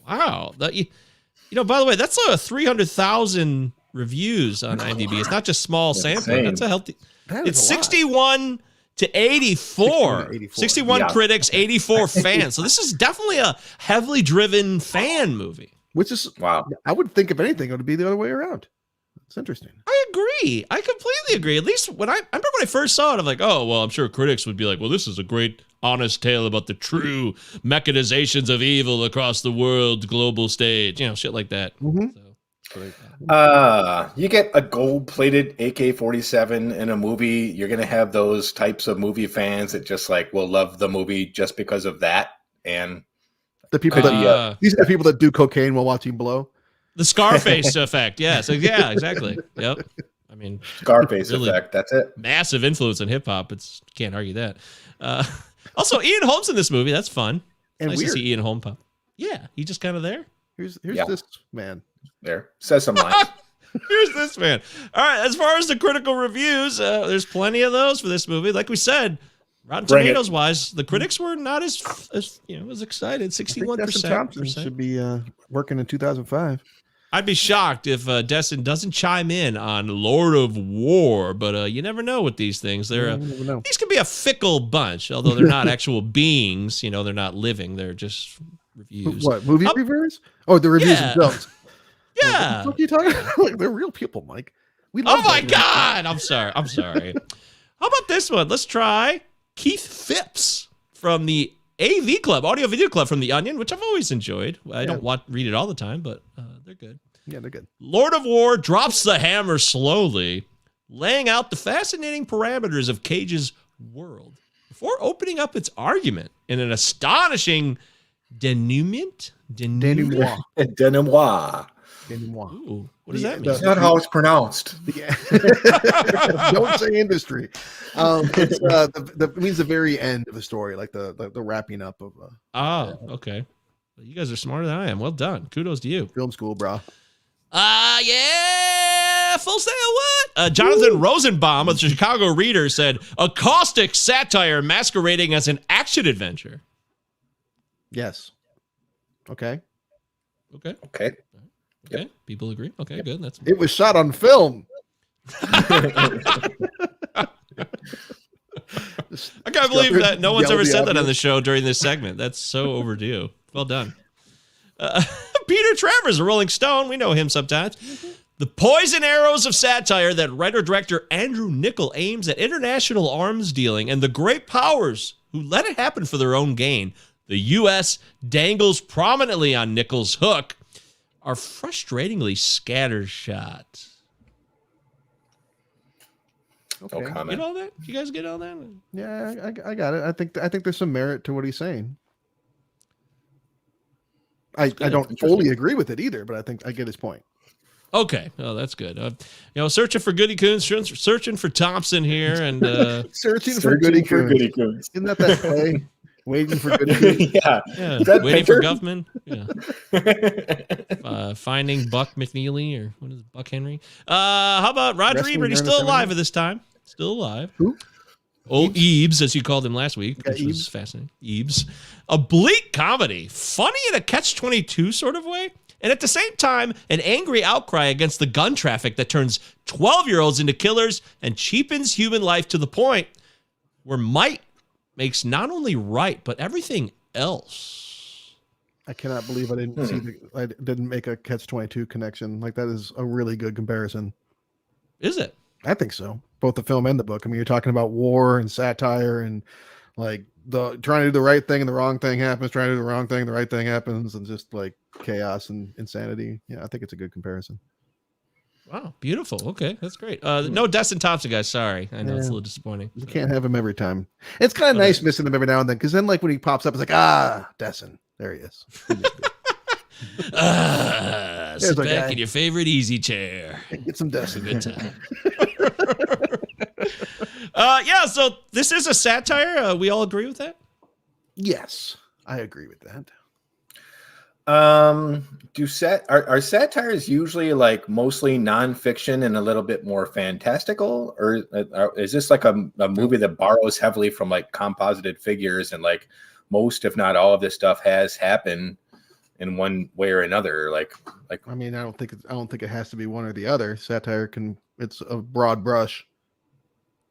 Wow. By the way, that's 300,000 reviews on IMDb. It's not just small sampling. That's a healthy. It's 61 to 84. 61 critics, 84 fans. So this is definitely a heavily driven fan movie. Which is wow. I would think if anything, it would be the other way around. It's interesting. I agree. I completely agree. At least I remember when I first saw it, I'm like, oh, well, I'm sure critics would be like, well, this is a great, honest tale about the true mechanizations of evil across the world, global stage, shit like that. Mm-hmm. You get a gold-plated AK-47 in a movie, you're going to have those types of movie fans that just will love the movie just because of that. And the people these are the people that do cocaine while watching Blow. The Scarface effect. Yeah. So yeah, exactly. Yep. I mean, Scarface effect. That's it. Massive influence on hip hop. Can't argue that. Also, Ian Holm's in this movie. That's fun. And nice weird. to see Ian Holm pop. Yeah, he just kind of there. Here's this man. There. Says some lines. Here's this man. All right. As far as the critical reviews, there's plenty of those for this movie. Like we said, Rotten Tomatoes wise, the critics were not as excited. 61%. Should be working in 2005. I'd be shocked if Destin doesn't chime in on Lord of War, but you never know with these things. These can be a fickle bunch, although they're not actual beings. They're not living. They're just reviews. What, movie reviews? Oh, the reviews themselves. Yeah. What are you talking about? They're real people, Mike. Oh my God. I'm sorry. How about this one? Let's try Keith Phipps from the AV Club, Audio Video Club from The Onion, which I've always enjoyed. I don't read it all the time, but they're good. Yeah, they're good. Lord of War drops the hammer slowly, laying out the fascinating parameters of Cage's world before opening up its argument in an astonishing denouement. Denouement. Ooh, what does that mean? That's not how it's pronounced. Yeah. Don't say industry. It means the very end of the story, like the wrapping up of. Okay. You guys are smarter than I am. Well done. Kudos to you. Film school, bro. Yeah. Full sale. What? Jonathan Rosenbaum of the Chicago Reader said, a caustic satire masquerading as an action adventure. Yes. Okay. Okay. People agree. Okay, good. It was shot on film. I can't believe that no one's ever said that on the show during this segment. That's so overdue. Well done. Peter Travers of Rolling Stone. We know him sometimes. The poison arrows of satire that writer-director Andrew Niccol aims at international arms dealing and the great powers who let it happen for their own gain. The U.S. dangles prominently on Niccol's hook are frustratingly scattershot. Okay. No comment. Get all that? You guys get all that? Yeah, I got it. I think there's some merit to what he's saying. I don't fully agree with it either, but I think I get his point. Okay, oh, that's good. Searching for Goody Coons, searching for Thompson here, and searching for Goody Coons. Isn't that play Waiting for good news. Yeah. Yeah, Is that waiting for Pinter? Guffman. Yeah, finding Buck McNeely, or what is it, Buck Henry? How about Roger Wrestling Ebert? He's during the still alive 70s? at this time. Still alive. Who? Oh, Ebes, as you called him last week, Yeah, which was Ebes. fascinating. Ebes. A bleak comedy, funny in a catch-22 sort of way, and at the same time, an angry outcry against the gun traffic that turns 12-year-olds into killers and cheapens human life to the point where might makes not only right, but everything else. I cannot believe I didn't I didn't make a catch-22 connection. Like, that is a really good comparison. Is it? I think so. Both the film and the book. I mean, you're talking about war and satire and like the trying to do the right thing and the wrong thing happens, trying to do the wrong thing, the right thing happens, and just like chaos and insanity. Yeah, I think it's a good comparison. Wow, beautiful. Okay, that's great. No Destin Thompson, guys. Sorry. I know it's a little disappointing. You can't have him every time. It's kind of Okay. nice missing him every now and then, because then like when he pops up, it's like, Destin. There he is. Sit our back guy. in your favorite easy chair. Get some Destin. Good time. Yeah, so this is a satire. We all agree with that? Yes, I agree with that. Are satires usually like mostly nonfiction and a little bit more fantastical, or is this like a movie that borrows heavily from like composited figures, and like most, if not all, of this stuff has happened in one way or another? Like I mean, I don't think it has to be one or the other. Satire it's a broad brush,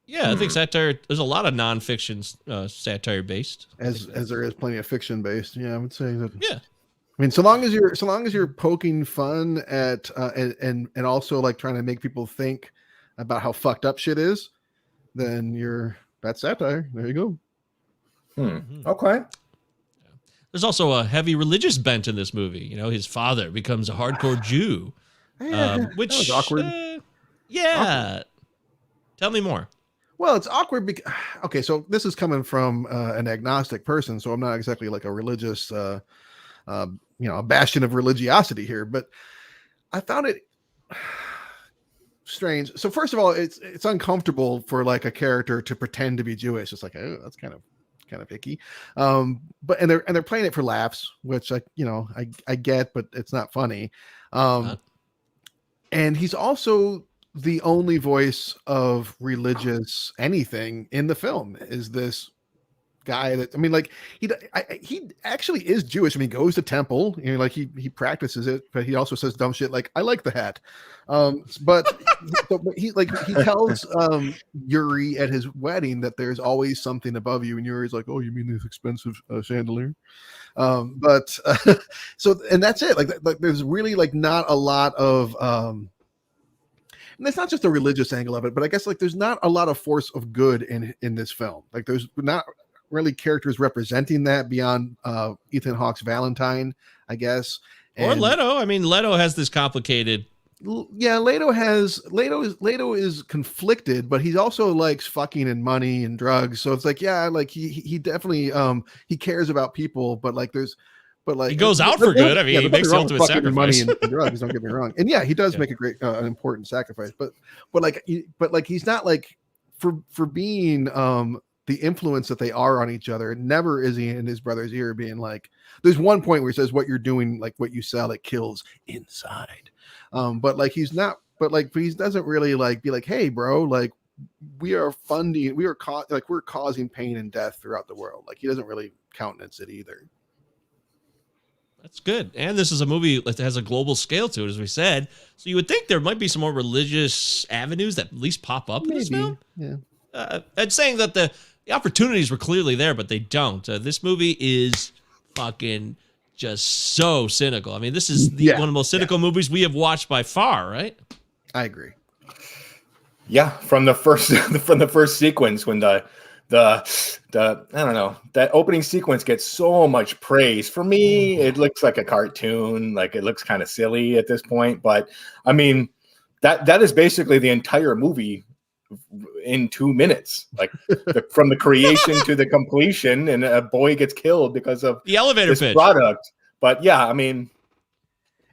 Yeah, I think satire, there's a lot of nonfiction satire based. as there is plenty of fiction based. Yeah, I would say that. Yeah. I mean, so long as you're poking fun at and also like trying to make people think about how fucked up shit is, then that's satire. There you go. Okay. There's also a heavy religious bent in this movie. You know, his father becomes a hardcore Jew, which that was awkward. Yeah. Tell me more. Well, it's awkward because okay, so this is coming from an agnostic person, so I'm not exactly like a religious, a bastion of religiosity here, but I found it strange. So first of all, it's uncomfortable for like a character to pretend to be Jewish. It's like, oh, that's kind of icky. But they're playing it for laughs, which I get, but it's not funny. And he's also the only voice of religious anything in the film. Is this guy that, I mean, like he actually is Jewish. I mean, he goes to temple, like he practices it, but he also says dumb shit like, I like the hat. But he tells Yuri at his wedding that there's always something above you, and Yuri's like, oh, you mean this expensive chandelier? So and that's it. Like there's really like not a lot of and it's not just a religious angle of it, but I guess like there's not a lot of force of good in this film. Like there's not really characters representing that beyond Ethan Hawke's Valentine, I guess. Or Leto. I mean, Leto has this complicated. Yeah, Leto is conflicted, but he also likes fucking and money and drugs. So it's like, yeah, like he definitely he cares about people, but like he goes out for good. I mean, he makes the ultimate sacrifice. Money and drugs. Don't get me wrong. And yeah, he does make a great, an important sacrifice. But he's not like for being the influence that they are on each other. Never is he in his brother's ear being like. There's one point where he says, "What you're doing, like what you sell, it kills inside." But he doesn't really like be like, "Hey, bro, like we're causing pain and death throughout the world." Like he doesn't really countenance it either. That's good. And this is a movie that has a global scale to it, as we said. So you would think there might be some more religious avenues that at least pop up in this film. Yeah. And saying that the opportunities were clearly there, but they don't. This movie is fucking just so cynical. I mean, this is one of the most cynical movies we have watched by far, right? I agree. Yeah, from the first sequence when the I don't know, that opening sequence gets so much praise. For me, it looks like a cartoon, like it looks kind of silly at this point, but I mean that is basically the entire movie in 2 minutes, like from the creation to the completion, and a boy gets killed because of the elevator pitch product. But yeah, I mean,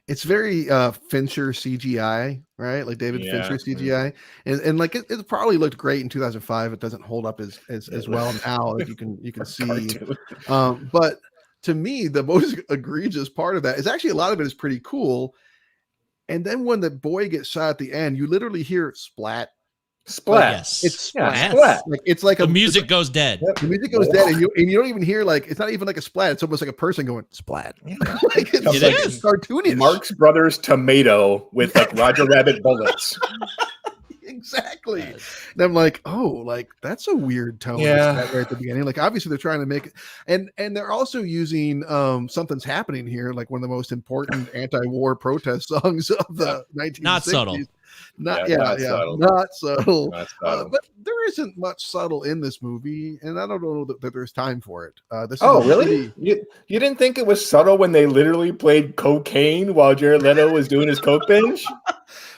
It's very Fincher CGI, right? Like David Fincher CGI, and like it probably looked great in 2005. It doesn't hold up as well now. Like you can see, but to me, the most egregious part of that is actually a lot of it is pretty cool. And then when the boy gets shot at the end, you literally hear splat. Splat. Yes. It's splat. Yes. Splat. Like it's like the music goes dead. The music goes dead, and you don't even hear like it's not even like a splat. It's almost like a person going splat. Like it is cartoonish. Marx Brothers tomato with like Roger Rabbit bullets. Exactly. And I'm like, oh, like that's a weird tone right at the beginning. Like obviously they're trying to make it, and they're also using Something's Happening Here, like one of the most important anti-war protest songs of the 1960s. Not subtle. Not subtle. But there isn't much subtle in this movie, and I don't know that there's time for it. This is really? You didn't think it was subtle when they literally played cocaine while Jared Leto was doing his coke binge?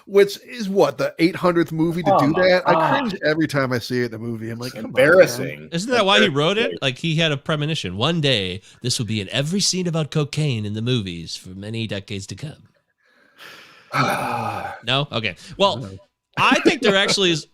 Which is what, the 800th movie to do that? I cringe every time I see it in the movie. I'm like, embarrassing. On, Isn't that why he wrote it? Like he had a premonition. One day, this will be in every scene about cocaine in the movies for many decades to come. No? Okay. Well, I think there actually is.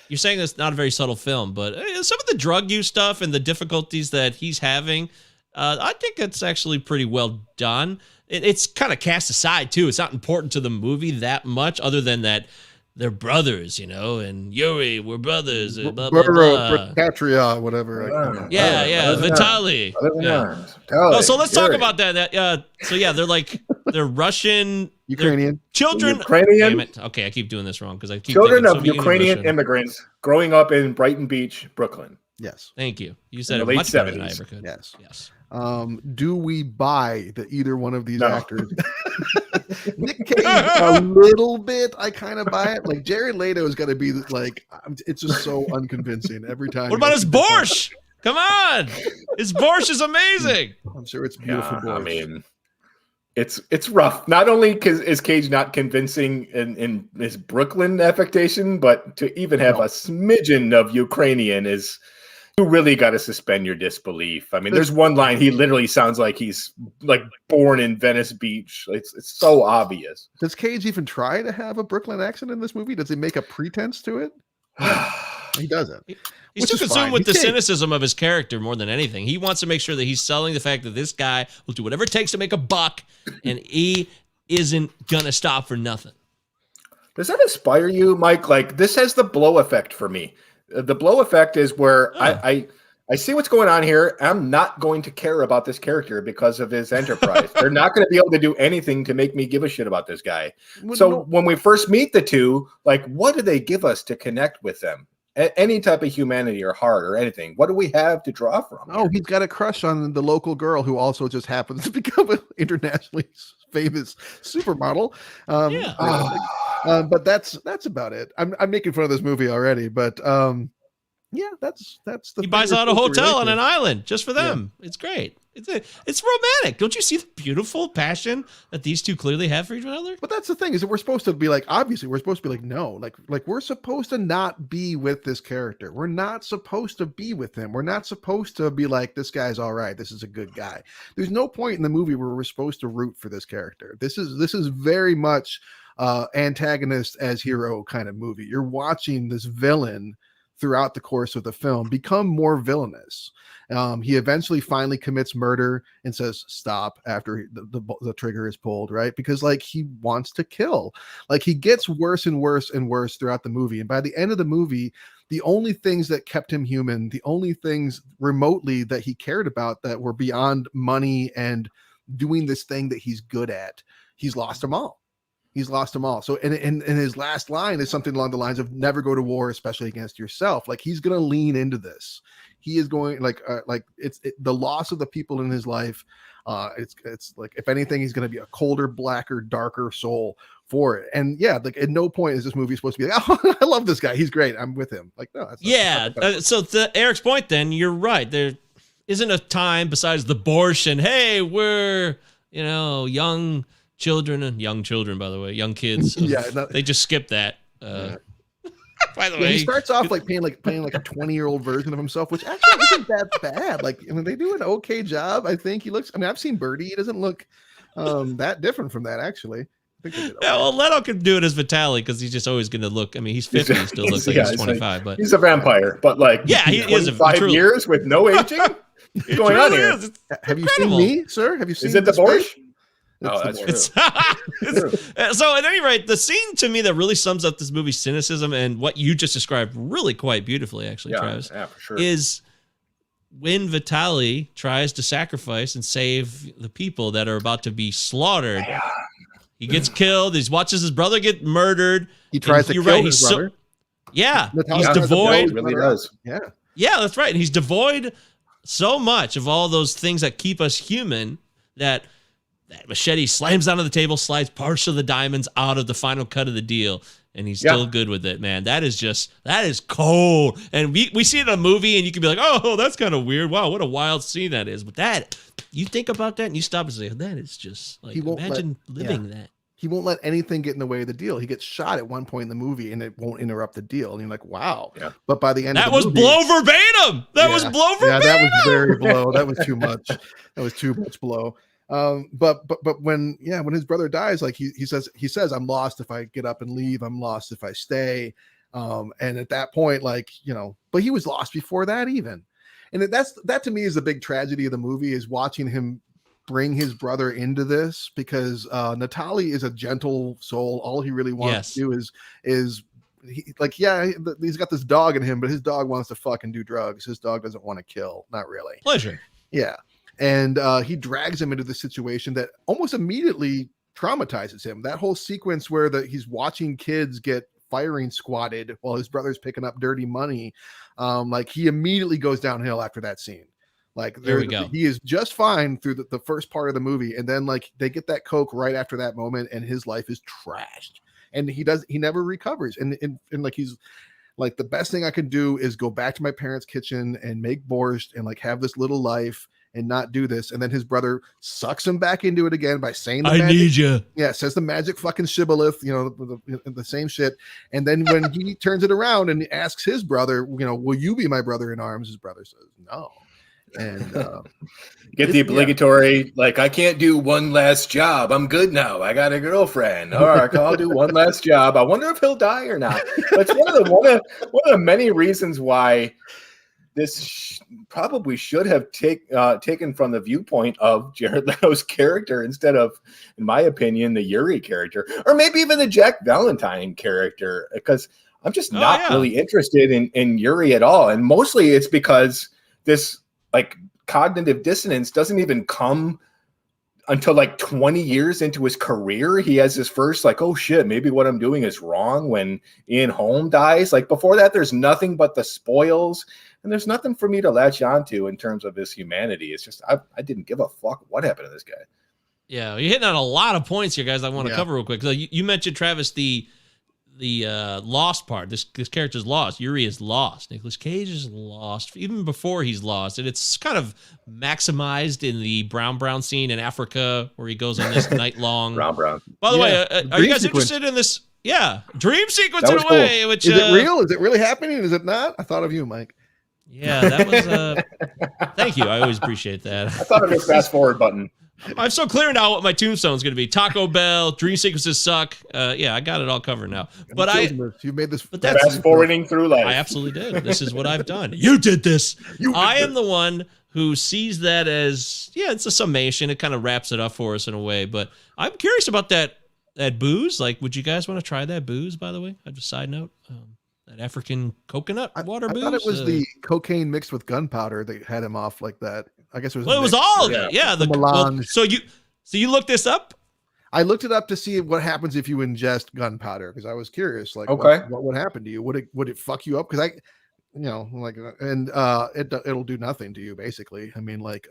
You're saying it's not a very subtle film, but some of the drug use stuff and the difficulties that he's having, I think it's actually pretty well done. It's kind of cast aside, too. It's not important to the movie that much, other than that they're brothers, and Yuri, we're brothers. Blah, blah, blah. Patria, whatever. Vitali. So let's talk about that. They're Russian. Ukrainian. Children. Ukrainian. Damn it. Okay, I keep doing this wrong because I keep children of Ukrainian immigrants growing up in Brighton Beach, Brooklyn. Yes. Thank you. You said it late much 70s. better than I ever could. Yes. Do we buy that either one of these actors? Nick Cage, a little bit. I kind of buy it. Like Jared Leto has got to be like, it's just so unconvincing every time. What about his borscht? Come on, his borscht is amazing. I'm sure it's beautiful. I mean, it's rough. Not only is Cage not convincing in his Brooklyn affectation, but to even have a smidgen of Ukrainian is. You really got to suspend your disbelief. I mean, there's one line he literally sounds like he's like born in Venice Beach. It's so obvious. Does Cage even try to have a Brooklyn accent in this movie? Does he make a pretense to it? He doesn't. He's too consumed with the cynicism of his character more than anything. He wants to make sure that he's selling the fact that this guy will do whatever it takes to make a buck, and he isn't gonna stop for nothing. Does that inspire you, Mike? Like this has the blow effect for me. The blow effect is where I see what's going on here. I'm not going to care about this character because of his enterprise. They're not going to be able to do anything to make me give a shit about this guy. When we first meet the two, like, what do they give us to connect with them? Any type of humanity or heart or anything. What do we have to draw from? Oh, he's got a crush on the local girl who also just happens to become an internationally famous supermodel. But that's about it. I'm making fun of this movie already, but that's the. He buys out a hotel on an island just for them. Yeah. It's great. It's romantic. Don't you see the beautiful passion that these two clearly have for each other? But that's the thing, is that we're supposed to be like, obviously we're supposed to be like, no, like we're supposed to not be with this character. We're not supposed to be with him. We're not supposed to be like, this guy's all right. This is a good guy. There's no point in the movie where we're supposed to root for this character. This is very much antagonist as hero kind of movie. You're watching this villain throughout the course of the film become more villainous. He eventually finally commits murder and says stop after the trigger is pulled, right? Because like he wants to kill. Like he gets worse and worse and worse throughout the movie, and by the end of the movie, the only things that kept him human, the only things remotely that he cared about that were beyond money and doing this thing that he's good at, he's lost them all. He's lost them all. So, and his last line is something along the lines of "Never go to war, especially against yourself." Like he's going to lean into this. He is going the loss of the people in his life. It's like, if anything, he's going to be a colder, blacker, darker soul for it. And yeah, like at no point is this movie supposed to be like, oh, I love this guy. He's great. I'm with him. Like, no. So to Eric's point, then you're right. There isn't a time besides the borscht and hey, we're young children, by the way, young kids. They just skip that. By the way, he starts off like playing like a 20-year-old version of himself, which actually isn't that bad. Like, I mean, they do an okay job. I think he looks. I mean, I've seen Birdie. He doesn't look that different from that, actually. I think they did okay. Yeah, well, Leto can do it as Vitaly because he's just always going to look. I mean, he's 50, he still looks like he's 25. But he's a vampire. But like, yeah, he is 5 years with no aging. What's going on here? Have you seen me, sir? Have you seen? Is it the Borscht? Oh, that's true. So at any rate, the scene to me that really sums up this movie's cynicism and what you just described really quite beautifully, actually, Travis, for sure. is when Vitaly tries to sacrifice and save the people that are about to be slaughtered. Yeah. He gets killed. He watches his brother get murdered. He tries to kill his brother. He's devoid. He really does. Yeah, that's right. And he's devoid so much of all those things that keep us human that machete slams down on the table, slides parts of the diamonds out of the final cut of the deal, and he's still good with it, man. That is cold. And we see it in a movie, and you can be like, oh, that's kind of weird. Wow, what a wild scene that is. But that, you think about that, and you stop and say, that is just like, imagine living that. He won't let anything get in the way of the deal. He gets shot at one point in the movie, and it won't interrupt the deal. And you're like, wow. Yeah. But by the end that of the movie, blow verbatim. That was blow verbatim. Yeah, that was very blow. That was too much. That was too much blow. But when his brother dies, like he says, I'm lost if I get up and leave. I'm lost if I stay. And at that point, like, but he was lost before that even. And that to me is the big tragedy of the movie, is watching him bring his brother into this, because Natalie is a gentle soul. All he really wants to do is he's got this dog in him, but his dog wants to fucking do drugs. His dog doesn't want to kill. Not really. Pleasure. Yeah. And he drags him into the situation that almost immediately traumatizes him. That whole sequence where he's watching kids get firing squatted while his brother's picking up dirty money. Like, he immediately goes downhill after that scene. Like, there we go. He is just fine through the first part of the movie. And then like they get that coke right after that moment, and his life is trashed, and he never recovers. And like, he's like, the best thing I can do is go back to my parents' kitchen and make borscht and like have this little life and not do this. And then his brother sucks him back into it again by saying, need you. Yeah. Says the magic fucking shibboleth, the same shit. And then when he turns it around and asks his brother, will you be my brother in arms? His brother says no. And get the obligatory, like, I can't do one last job. I'm good now. I got a girlfriend. All right, I'll do one last job. I wonder if he'll die or not. That's one of the many reasons why this probably should have taken from the viewpoint of Jared Leto's character instead of, in my opinion, the Yuri character, or maybe even the Jack Valentine character, because I'm just not really interested in Yuri at all. And mostly it's because this like cognitive dissonance doesn't even come until like 20 years into his career. He has his first like, oh shit, maybe what I'm doing is wrong, when Ian Holm dies. Like, before that, there's nothing but the spoils, and there's nothing for me to latch onto in terms of his humanity. It's just, I didn't give a fuck what happened to this guy. Yeah, you're hitting on a lot of points here, guys. I want to cover real quick. So you mentioned, Travis, the lost part. This character's lost. Yuri is lost. Nicolas Cage is lost even before he's lost, and it's kind of maximized in the Brown scene in Africa where he goes on this night long. Brown. By the way, are you guys interested in this? Yeah, dream sequence in a way. Cool. Which is it real? Is it really happening? Is it not? I thought of you, Mike. Yeah, that was. Thank you. I always appreciate that. I thought of his fast forward button. I'm so clear now what my tombstone's going to be. Taco Bell, dream sequences suck. Yeah, I got it all covered now. But you made this. But that's fast forwarding through life. I absolutely did. This is what I've done. You did this. I am the one who sees that as, it's a summation. It kind of wraps it up for us in a way. But I'm curious about that booze. Like, would you guys want to try that booze, by the way? Just a side note. That African coconut water booze. I thought it was the cocaine mixed with gunpowder that had him off like that. I guess it was. Well, it was all of it. Yeah. The melange. So you looked this up? I looked it up to see what happens if you ingest gunpowder, because I was curious, like, what would happen to you? Would it fuck you up? Because it'll do nothing to you, basically. I mean, like,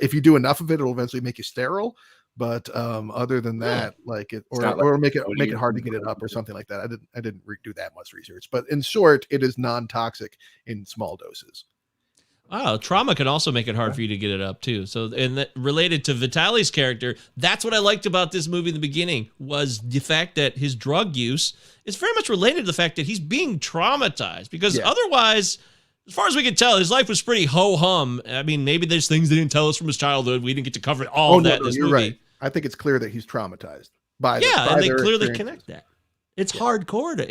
if you do enough of it, it'll eventually make you sterile. But other than that, like it, or make it hard to get it up or something like that. I didn't do that much research. But in short, it is non-toxic in small doses. Wow, trauma can also make it hard for you to get it up too. So, and related to Vitaly's character, that's what I liked about this movie in the beginning, was the fact that his drug use is very much related to the fact that he's being traumatized. Because otherwise, as far as we can tell, his life was pretty ho-hum. I mean, maybe there's things they didn't tell us from his childhood. We didn't get to cover all of that in this movie. Right. I think it's clear that he's traumatized by and they their clearly experiences. connect that. It's hardcore.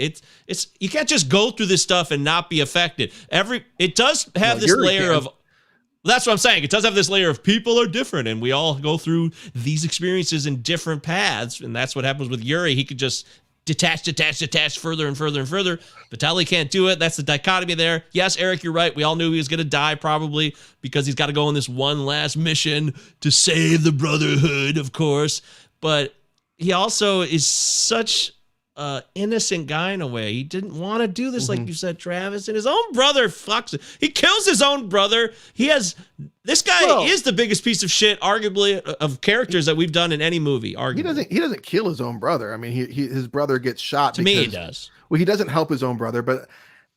It's you can't just go through this stuff and not be affected. It does have this layer of. That's what I'm saying. It does have this layer of people are different, and we all go through these experiences in different paths, and that's what happens with Yuri. He could just detach further and further and further. Vitaly can't do it. That's the dichotomy there. Yes, Eric, you're right. We all knew he was going to die probably because he's got to go on this one last mission to save the Brotherhood, of course. But he also is such innocent guy in a way. He didn't want to do this, like you said, Travis, and his own brother fucks it. He kills his own brother. This guy is the biggest piece of shit, arguably, of characters that we've done in any movie. Arguably. He doesn't kill his own brother. I mean, his brother gets shot. To me, he does. Well, he doesn't help his own brother, but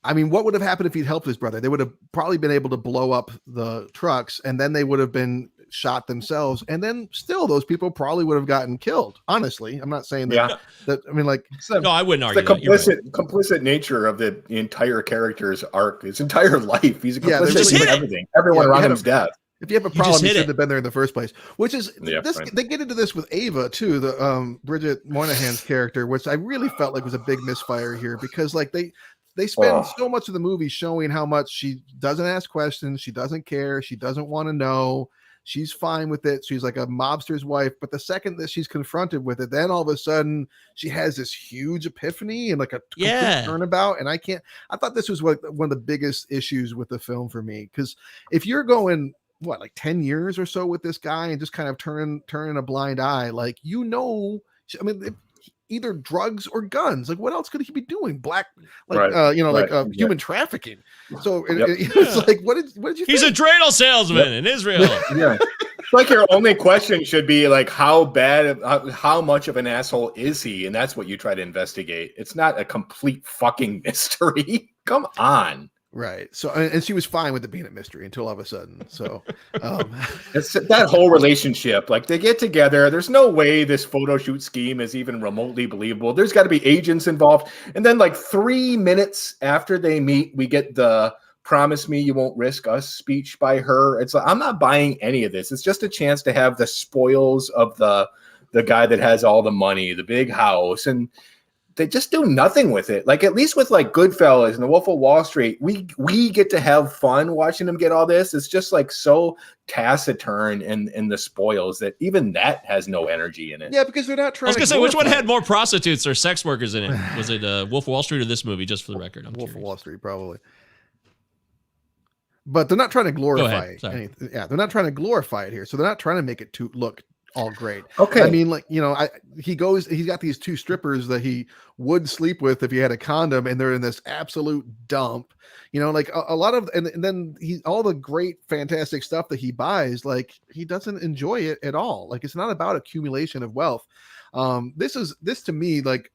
I mean, what would have happened if he'd helped his brother? They would have probably been able to blow up the trucks, and then they would have been shot themselves, and then still those people probably would have gotten killed. Honestly, I'm not saying that. I mean, like, no, I wouldn't argue. The complicit nature of the entire character's arc, his entire life. He's a complicit in everything. Everyone around him's death. If you have a problem, you shouldn't have been there in the first place. Which is they get into this with Ava too, the Bridget Moynihan's character, which I really felt like was a big misfire here because like they spend so much of the movie showing how much she doesn't ask questions, she doesn't care, she doesn't want to know. She's fine with it. She's like a mobster's wife. But the second that she's confronted with it, then all of a sudden she has this huge epiphany and like a complete turnabout. And I thought this was one of the biggest issues with the film for me. Because if you're going, like 10 years or so with this guy and just kind of turning a blind eye, like, I mean, either drugs or guns. Like, what else could he be doing? Human trafficking. So it's like, what did you? He's think? a dreidel salesman in Israel. It's like your only question should be like, how much of an asshole is he? And that's what you try to investigate. It's not a complete fucking mystery. Come on. Right. So, and she was fine with it being a mystery until all of a sudden. So, it's that whole relationship. Like, they get together. There's no way this photo shoot scheme is even remotely believable. There's got to be agents involved. And then, like 3 minutes after they meet, we get the "promise me you won't risk us" speech by her. It's like, I'm not buying any of this. It's just a chance to have the spoils of the guy that has all the money, the big house, and they just do nothing with it. Like, at least with like Goodfellas and The Wolf of Wall Street, we get to have fun watching them get all this. It's just like so taciturn in the spoils that even that has no energy in it. Yeah, because they're not trying. I was gonna say, which one had more prostitutes or sex workers in it? Was it Wolf of Wall Street or this movie? Just for the record, Wolf of Wall Street probably. But they're not trying to glorify anything. Yeah, they're not trying to glorify it here. So they're not trying to make it look all great. Okay. I mean, like, he's got these two strippers that he would sleep with if he had a condom, and they're in this absolute dump. Like a lot of, and then all the great, fantastic stuff that he buys, like, he doesn't enjoy it at all. Like, it's not about accumulation of wealth. This to me, like,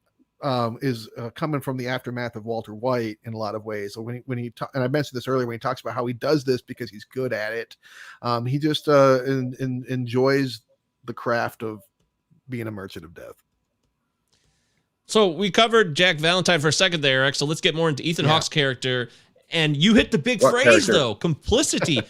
is coming from the aftermath of Walter White in a lot of ways. So when he and I mentioned this earlier, when he talks about how he does this because he's good at it, he just enjoys the craft of being a merchant of death. So we covered Jack Valentine for a second there, Eric. So let's get more into Ethan Hawke's character. And you hit the big phrase, though, complicity.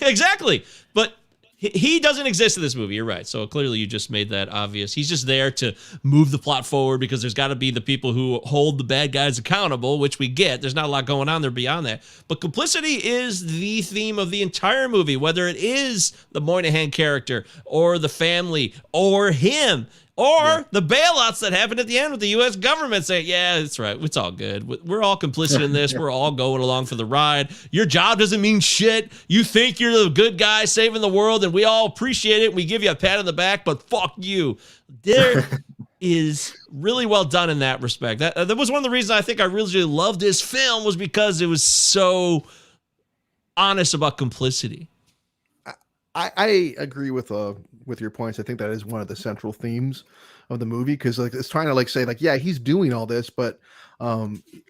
Exactly. But he doesn't exist in this movie. You're right. So clearly you just made that obvious. He's just there to move the plot forward because there's got to be the people who hold the bad guys accountable, which we get. There's not a lot going on there beyond that. But complicity is the theme of the entire movie, whether it is the Moynihan character or the family or him. Or the bailouts that happened at the end with the U.S. government saying, yeah, that's right. It's all good. We're all complicit in this. We're all going along for the ride. Your job doesn't mean shit. You think you're the good guy saving the world, and we all appreciate it. We give you a pat on the back, but fuck you. There is really well done in that respect. That was one of the reasons I think I really loved this film, was because it was so honest about complicity. I agree with your points. I think that is one of the central themes of the movie, because like it's trying to like say like, yeah, he's doing all this, but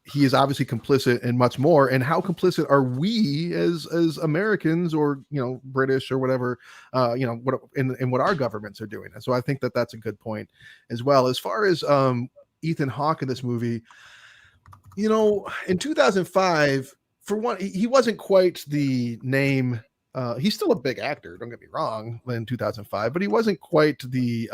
he is obviously complicit in much more. And how complicit are we as Americans or British or whatever what in what our governments are doing? And so I think that that's a good point as well. As far as Ethan Hawke in this movie, in 2005, for one, he wasn't quite the name He's still a big actor, don't get me wrong, in 2005, but he wasn't quite the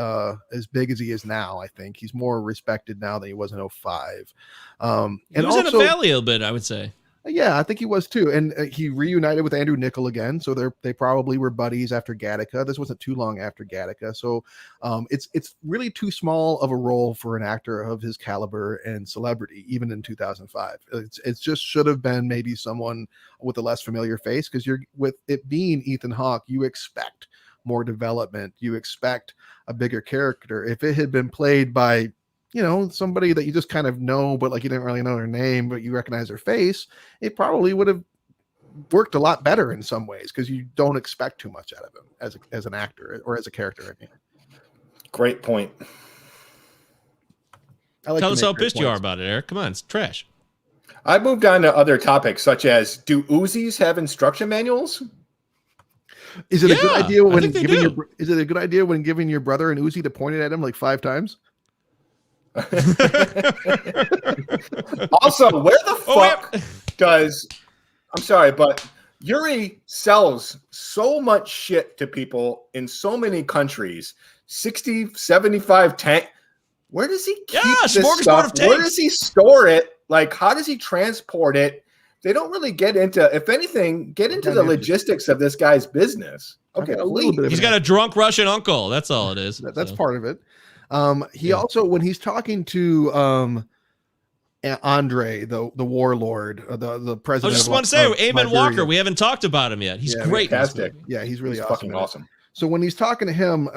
as big as he is now. I think he's more respected now than he was in 05. He was in a valley a bit, I would say. Yeah, I think he was too, and he reunited with Andrew Niccol again. So they probably were buddies after Gattaca. This wasn't too long after Gattaca, so it's really too small of a role for an actor of his caliber and celebrity, even in 2005. It's just should have been maybe someone with a less familiar face, because you're with it being Ethan Hawke, you expect more development, you expect a bigger character. If it had been played by somebody that you just kind of know, but like you didn't really know their name, but you recognize their face, it probably would have worked a lot better in some ways, because you don't expect too much out of him as an actor or as a character. I mean, great point. Tell us how pissed you are about it, Eric. Come on, it's trash. I moved on to other topics, such as, do Uzis have instruction manuals? Is it a good idea when giving your brother an Uzi to point it at him like 5 times? Also, where the fuck does I'm sorry, but Yuri sells so much shit to people in so many countries, 60, 75 tank. Where does he keep this stuff? Where does he store it? Like, how does he transport it? They don't really get into, if anything, the logistics of this guy's business. Okay, a little bit. He's got a drunk Russian uncle. That's all it is. That's part of it. He also, when he's talking to Andre, the warlord, the president. I just want to say, Eamon Walker. We haven't talked about him yet. He's great. Fantastic. Yeah, he's really awesome. Fucking awesome. So when he's talking to him,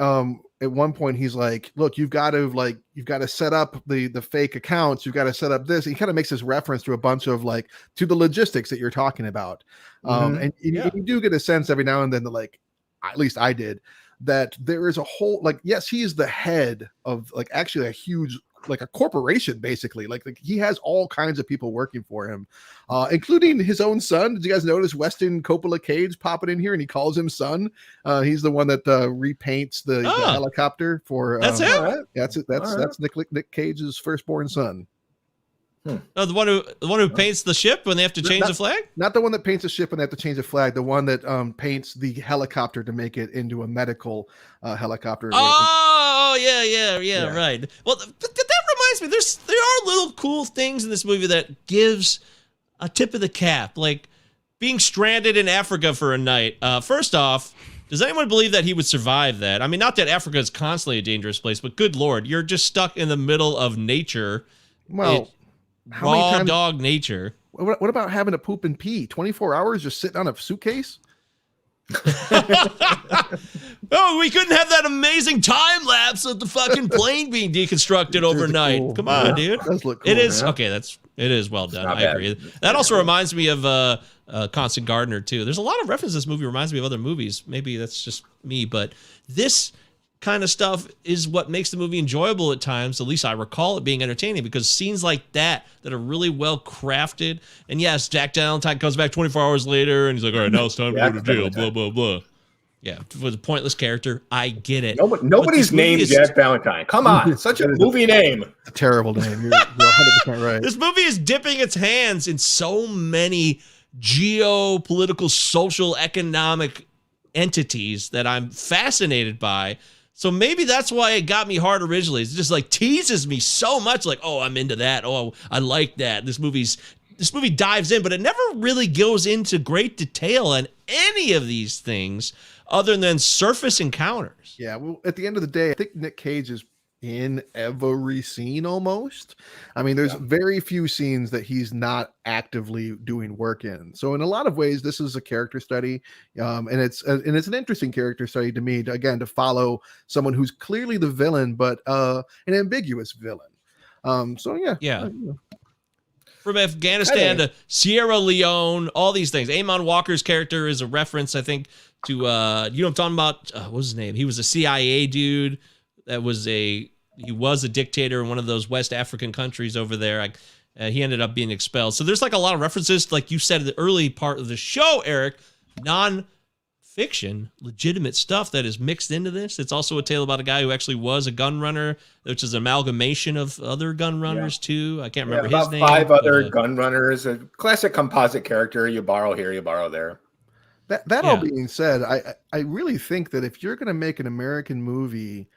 at one point he's like, "Look, you've got to set up the fake accounts. You've got to set up this." He kind of makes this reference to a bunch of to the logistics that you're talking about. And you do get a sense every now and then that, like, at least I did, that there is a whole, yes, he is the head of actually a huge, a corporation, basically. Like he has all kinds of people working for him, including his own son. Did you guys notice Weston Coppola Cage popping in here, and he calls him son? He's the one that repaints the helicopter for. That's him. Right. That's Nick Cage's firstborn son. Oh, the one who paints the ship when they have to change the flag? Not the one that paints the ship when they have to change the flag. The one that paints the helicopter to make it into a medical helicopter. Oh, yeah, right. Well, but that reminds me, there are little cool things in this movie that gives a tip of the cap, like being stranded in Africa for a night. First off, does anyone believe that he would survive that? I mean, not that Africa is constantly a dangerous place, but good Lord, you're just stuck in the middle of nature. Well, raw dog nature. What about having to poop and pee 24 hours just sitting on a suitcase? Oh, we couldn't have that amazing time lapse of the fucking plane being deconstructed overnight. Cool. Come on, dude. It does look cool, it is man. Okay. It is well done. I agree. That also reminds me of Constant Gardener too. There's a lot of references. This movie reminds me of other movies. Maybe that's just me, but this kind of stuff is what makes the movie enjoyable at times. At least I recall it being entertaining, because scenes like that are really well crafted. And yes, Jack Valentine comes back 24 hours later and he's like, all right, now it's time to go to jail, blah, blah, blah. Yeah, for the pointless character, I get it. Nobody's named Jack Valentine. Come on, it's such a movie name. A terrible name. You're 100% right. This movie is dipping its hands in so many geopolitical, social, economic entities that I'm fascinated by. So maybe that's why it got me hard originally. It's just teases me so much, oh, I'm into that. Oh, I like that. This movie dives in, but it never really goes into great detail on any of these things other than surface encounters. Yeah, well, at the end of the day, I think Nick Cage is in every scene almost. I mean, there's very few scenes that he's not actively doing work in. So in a lot of ways, this is a character study, and it's an interesting character study to me, to follow someone who's clearly the villain, but an ambiguous villain. From Afghanistan to Sierra Leone, all these things. Eamon Walker's character is a reference, I think, to you know what I'm talking about? What was his name? He was a CIA dude. He was a dictator in one of those West African countries over there. He ended up being expelled. So there's a lot of references, like you said, in the early part of the show, Eric, non-fiction, legitimate stuff that is mixed into this. It's also a tale about a guy who actually was a gun runner, which is an amalgamation of other gun runners too. I can't remember his name. 5 other gun runners, a classic composite character. You borrow here, you borrow there. That all being said, I really think that if you're going to make an American movie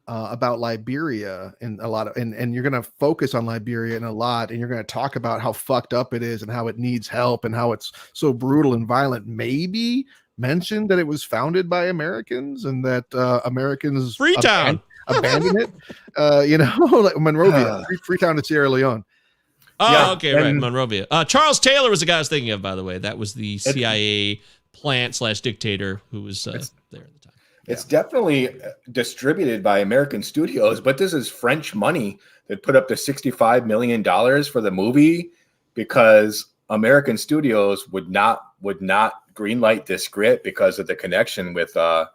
about Liberia and a lot of, and you're going to focus on Liberia and a lot, and you're going to talk about how fucked up it is and how it needs help and how it's so brutal and violent, maybe mention that it was founded by Americans and that Americans Freetown abandoned it. Like Monrovia, Freetown to Sierra Leone. Oh, okay, right, Monrovia. Charles Taylor was the guy I was thinking of, by the way. That was the CIA plant/dictator who was there at the time. It's definitely distributed by American studios, but this is French money that put up to $65 million for the movie because American studios would not greenlight this script because of the connection with the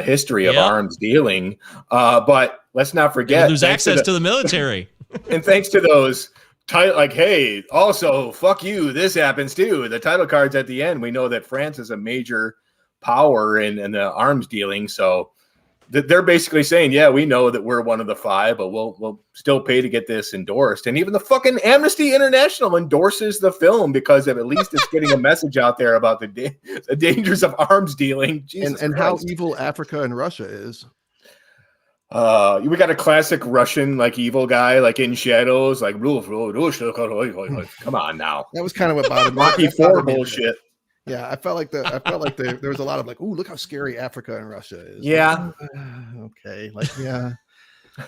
history of arms dealing. But let's not forget, lose access to the military. And thanks to those like, hey, also, fuck you, this happens too. The title cards at the end, we know that France is a major power in the arms dealing. So they're basically saying, yeah, we know that we're one of the 5, but we'll still pay to get this endorsed. And even the fucking Amnesty International endorses the film because at least it's getting a message out there about the dangers of arms dealing. And how evil Africa and Russia is. We got a classic Russian like evil guy, like in Shadows, like come on now. That was kind of about Rocky 4 bullshit. Yeah, I felt like there was a lot of like, ooh, look how scary Africa and Russia is. Yeah. Okay. Like, yeah.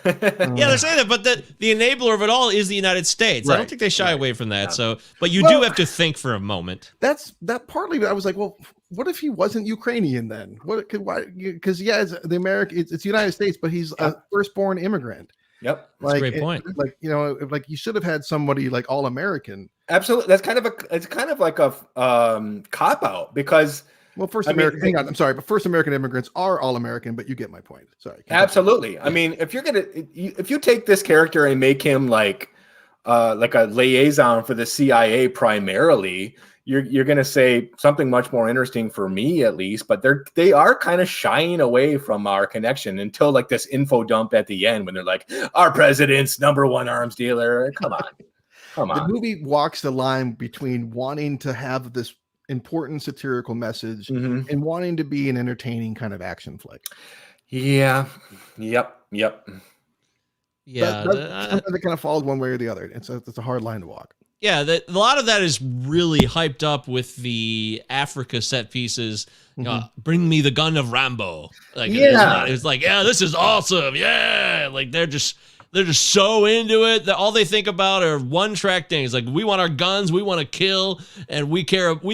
Yeah, they're saying that, but the enabler of it all is the United States. Right. I don't think they shy away from that. So, but you do have to think for a moment. That partly. I was like, well, what if he wasn't Ukrainian then? Why? Because it's the it's United States, but he's a firstborn immigrant. Yep, that's a great point. Like you should have had somebody like all American. Absolutely, that's kind of like a cop out because. Well, hang on. I'm sorry, but first American immigrants are all American, but you get my point. Sorry. Absolutely. I mean, if you take this character and make him like a liaison for the CIA primarily, you're going to say something much more interesting for me at least. But they are kind of shying away from our connection until like this info dump at the end when they're like, our president's #1 arms dealer. Come on. The movie walks the line between wanting to have this important satirical message and wanting to be an entertaining kind of action flick. Yeah. Yep. Yeah. Sometimes it kind of falls one way or the other. It's a hard line to walk. Yeah, a lot of that is really hyped up with the Africa set pieces. Bring me the gun of Rambo. Like, it's like, yeah, this is awesome. Yeah, like they're just so into it that all they think about are one-track things. Like, we want our guns, we want to kill, and we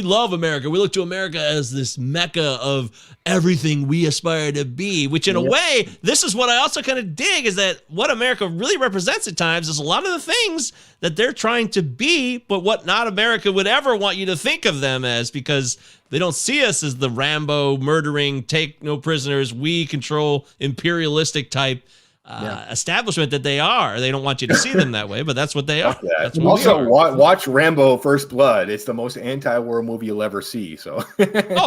love America. We look to America as this mecca of everything we aspire to be, which in a way, this is what I also kind of dig, is that what America really represents at times is a lot of the things that they're trying to be, but what not America would ever want you to think of them as, because they don't see us as the Rambo murdering, take no prisoners, we control imperialistic type establishment that they are. They don't want you to see them that way, but that's what they are. That's what also, watch Rambo: First Blood. It's the most anti-war movie you'll ever see. So,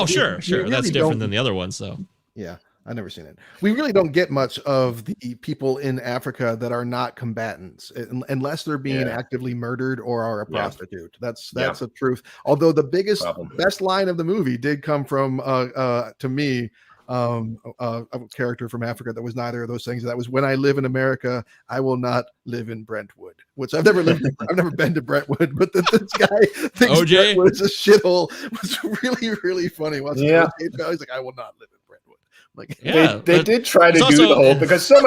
sure, really that's different than the other ones. So, yeah, I've never seen it. We really don't get much of the people in Africa that are not combatants, unless they're being actively murdered or are a prostitute. That's the truth. Although the best line of the movie did come from, to me, a character from Africa that was neither of those things. That was, when I live in America, I will not live in Brentwood, which I've never lived in. I've never been to Brentwood, but this guy thinks Brentwood's a shithole. Was really, really funny. He's like, I will not live in Brentwood. Like, they did try to do the whole, because so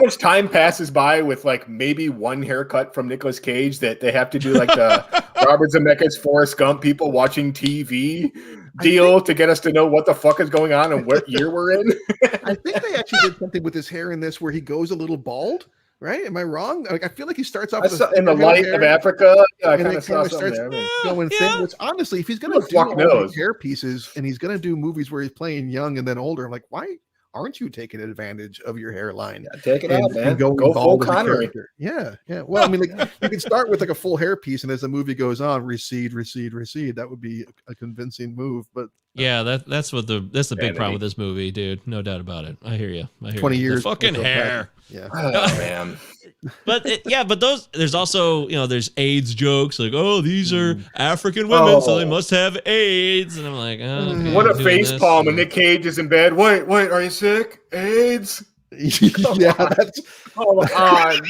much time passes by with like maybe one haircut from Nicolas Cage that they have to do like the Robert Zemeckis Forrest Gump people watching TV deal to get us to know what the fuck is going on and what year we're in. I think they actually did something with his hair in this where he goes a little bald, right? Am I wrong? Like, I feel like he starts off in the light of Africa. I kind of starts going thin. Which honestly, if he's going to do all these hair pieces and he's going to do movies where he's playing young and then older, I'm like, why aren't you taking advantage of your hairline? Take it out, man. Go full Connery. Yeah. Well, I mean, like, you can start with like a full hair piece, and as the movie goes on, recede. That would be a convincing move. But Yeah, that's the big Vanity. problem with this movie, dude. No doubt about it. I hear you. 20 The years. fucking hair. Yeah. Oh man. But there's also, there's AIDS jokes like, oh, these are African women, so they must have AIDS. And I'm like, oh, okay, What a doing face this, palm, and Nick Cage is in bed. Wait, are you sick? AIDS? Yeah, that's Come on.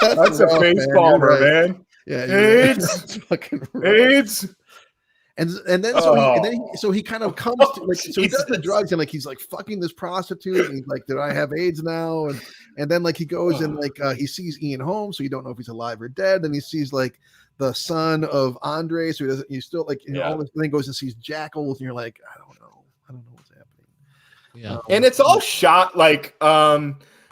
That's a rough, face man. palmer, You're right. man. Yeah, you're right. AIDS? That's fucking rough. AIDS? And then so he kind of comes to like, so he does the drugs and like he's like fucking this prostitute and he's like, did I have AIDS now? And then like he goes and like he sees Ian Holmes, so you don't know if he's alive or dead. Then he sees like the son of Andre, so he doesn't. You still like all this thing, goes and sees jackals, and you're like, I don't know what's happening. Yeah, and it's all shot like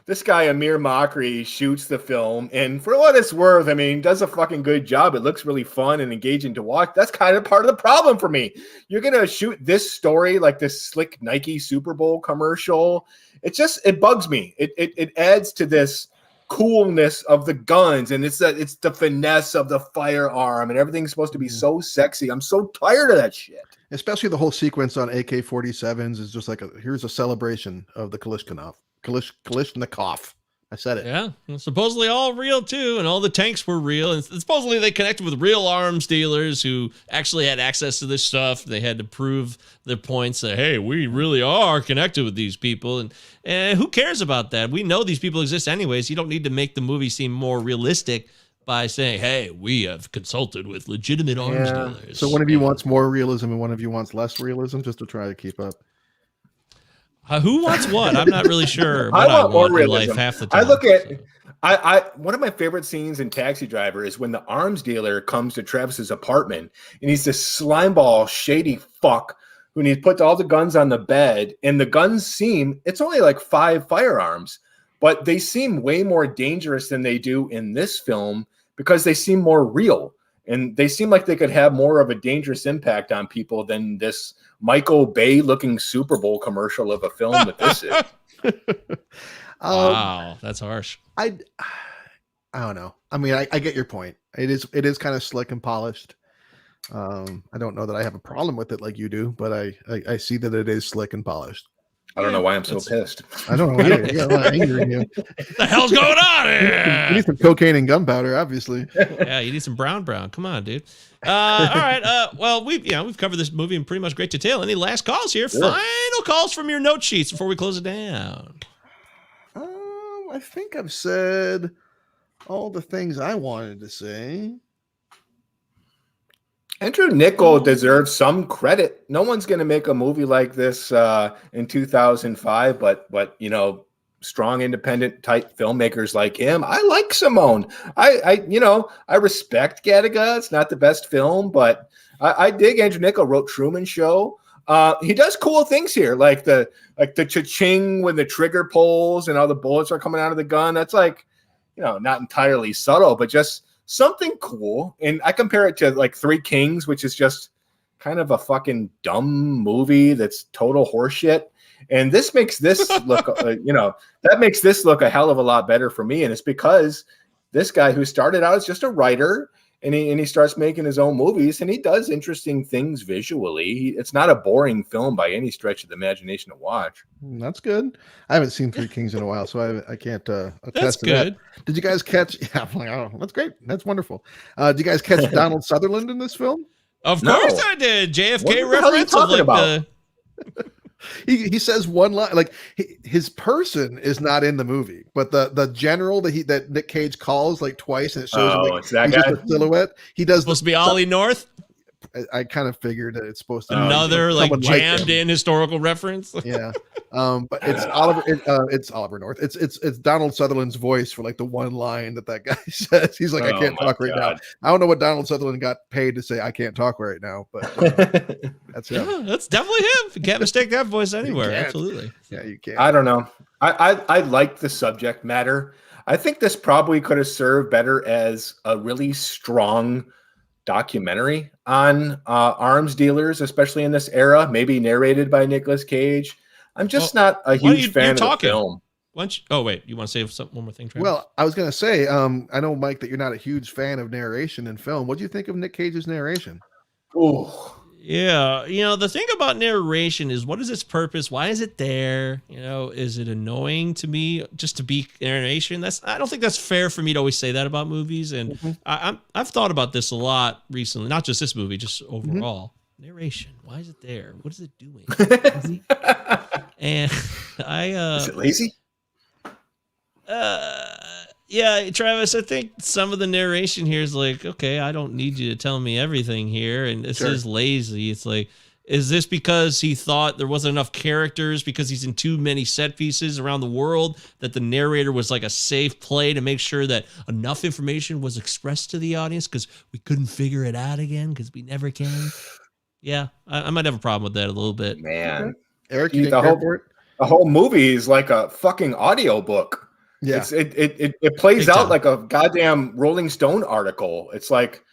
this guy Amir Makri shoots the film, and for what it's worth, I mean, does a fucking good job. It looks really fun and engaging to watch. That's kind of part of the problem for me. You're gonna shoot this story like this slick Nike Super Bowl commercial. It bugs me. It adds to this coolness of the guns, and it's the finesse of the firearm, and everything's supposed to be so sexy. I'm so tired of that shit. Especially the whole sequence on AK-47s is just like here's a celebration of the Kalashnikov. I said it. Yeah, and supposedly all real too, and all the tanks were real, and supposedly they connected with real arms dealers who actually had access to this stuff. They had to prove their points that, hey, we really are connected with these people, and who cares about that? We know these people exist anyways. You don't need to make the movie seem more realistic by saying, hey, we have consulted with legitimate arms dealers. So one of you wants more realism and one of you wants less realism, just to try to keep up. Who wants what? I'm not really sure. I want more in realism. life half the time. I look at one of my favorite scenes in Taxi Driver is when the arms dealer comes to Travis's apartment, and he's this slimeball, shady fuck when he put all the guns on the bed, and the guns it's only like 5 firearms, but they seem way more dangerous than they do in this film because they seem more real, and they seem like they could have more of a dangerous impact on people than this Michael Bay looking Super Bowl commercial of a film that this is. Wow, that's harsh. I don't know. I mean, I get your point. It is kind of slick and polished. I don't know that I have a problem with it like you do, but I see that it is slick and polished. I don't know why I'm so pissed. I don't know. You got a lot of anger in you. What the hell's going on here? You need some cocaine and gunpowder, obviously. Yeah, you need some brown. Come on, dude. All right. Well, we've covered this movie in pretty much great detail. Any last calls here? Sure. Final calls from your note sheets before we close it down. I think I've said all the things I wanted to say. Andrew Niccol deserves some credit. No one's going to make a movie like this in 2005, but strong independent type filmmakers like him. I like Simone. I respect Gattaca. It's not the best film, but I dig Andrew Niccol. Wrote Truman Show. He does cool things here, like the cha-ching when the trigger pulls and all the bullets are coming out of the gun. That's like, not entirely subtle, but just something cool. And I compare it to like Three Kings, which is just kind of a fucking dumb movie that's total horseshit. And this makes this look, that makes this look a hell of a lot better for me. And it's because this guy who started out as just a writer, and he starts making his own movies, and he does interesting things visually. It's not a boring film by any stretch of the imagination to watch. That's good. I haven't seen Three Kings in a while, so I can't attest that's to good. that. Did you guys catch? Yeah, I'm like, oh, that's great. That's wwonderful. Did you guys catch Donald Sutherland in this film? Of course I did. JFK What the hell are you reference of talking like about? He says one line, like his person is not in the movie, but the general that Nick Cage calls like twice, and it shows him like it's that he's guy? just a silhouette. He does supposed to be Ollie North. I kind of figured that it's supposed to be Another like someone jammed him. in historical reference. Yeah. But it's Oliver North. It's Donald Sutherland's voice for like the one line that guy says. He's like, I can't talk right now. I don't know what Donald Sutherland got paid to say I can't talk right now, but that's him. Yeah, that's definitely him. You can't mistake that voice anywhere. Absolutely. Yeah, you can't. I don't know. I like the subject matter. I think this probably could have served better as a really strong documentary on arms dealers, especially in this era, maybe narrated by Nicolas Cage. I'm just not a huge fan of the film. Oh, wait. You want to say one more thing, Travis? Well, I was going to say, I know, Mike, that you're not a huge fan of narration in film. What do you think of Nick Cage's narration? Oh, Yeah, the thing about narration is, what is its purpose? Why is it there? Is it annoying to me just to be narration? I don't think that's fair for me to always say that about movies. And I've thought about this a lot recently, not just this movie, just overall. Narration, why is it there? What is it doing? And is it lazy? Yeah, Travis, I think some of the narration here is like, okay, I don't need you to tell me everything here. And this is lazy. It's like, is this because he thought there wasn't enough characters because he's in too many set pieces around the world that the narrator was like a safe play to make sure that enough information was expressed to the audience because we couldn't figure it out again because we never can? Yeah, I might have a problem with that a little bit. Man. Eric, you didn't care for it? The whole movie is like a fucking audio book. Yeah, it plays out like a goddamn Rolling Stone article. It's like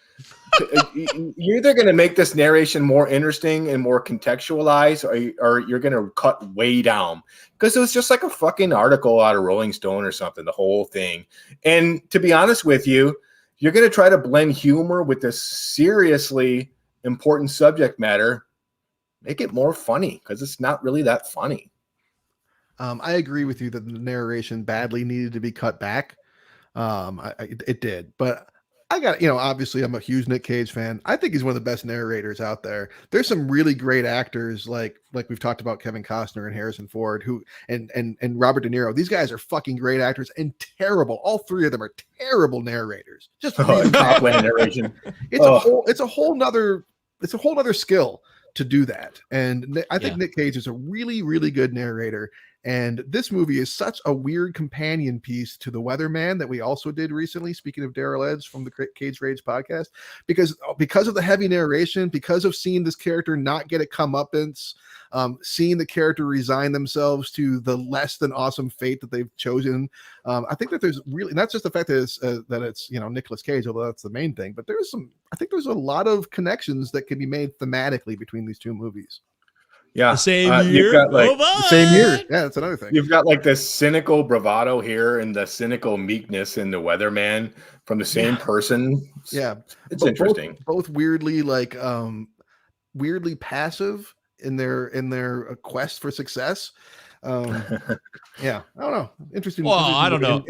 you're either going to make this narration more interesting and more contextualized, or you're going to cut way down, because it was just like a fucking article out of Rolling Stone or something, the whole thing. And to be honest with you, you're going to try to blend humor with this seriously important subject matter. Make it more funny, because it's not really that funny. I agree with you that the narration badly needed to be cut back. It did, but I got, obviously I'm a huge Nick Cage fan. I think he's one of the best narrators out there. There's some really great actors like we've talked about, Kevin Costner and Harrison Ford, and Robert De Niro. These guys are fucking great actors and terrible. All three of them are terrible narrators. Just really narration. It's a whole nother skill to do that. And I think Nick Cage is a really, really good narrator. And this movie is such a weird companion piece to The Weatherman that we also did recently, speaking of Daryl Edge from the Cage Rage podcast, because of the heavy narration, because of seeing this character not get a comeuppance, seeing the character resign themselves to the less than awesome fate that they've chosen. I think that there's really not just the fact that it's Nicolas Cage, although that's the main thing, but I think there's a lot of connections that can be made thematically between these two movies. Yeah, the same year. The same year. Yeah, that's another thing. You've got like this cynical bravado here and the cynical meekness in The Weatherman from the same person. Yeah, it's interesting. Both weirdly weirdly passive in their quest for success. Yeah, I don't know. Interesting. Well, I don't know.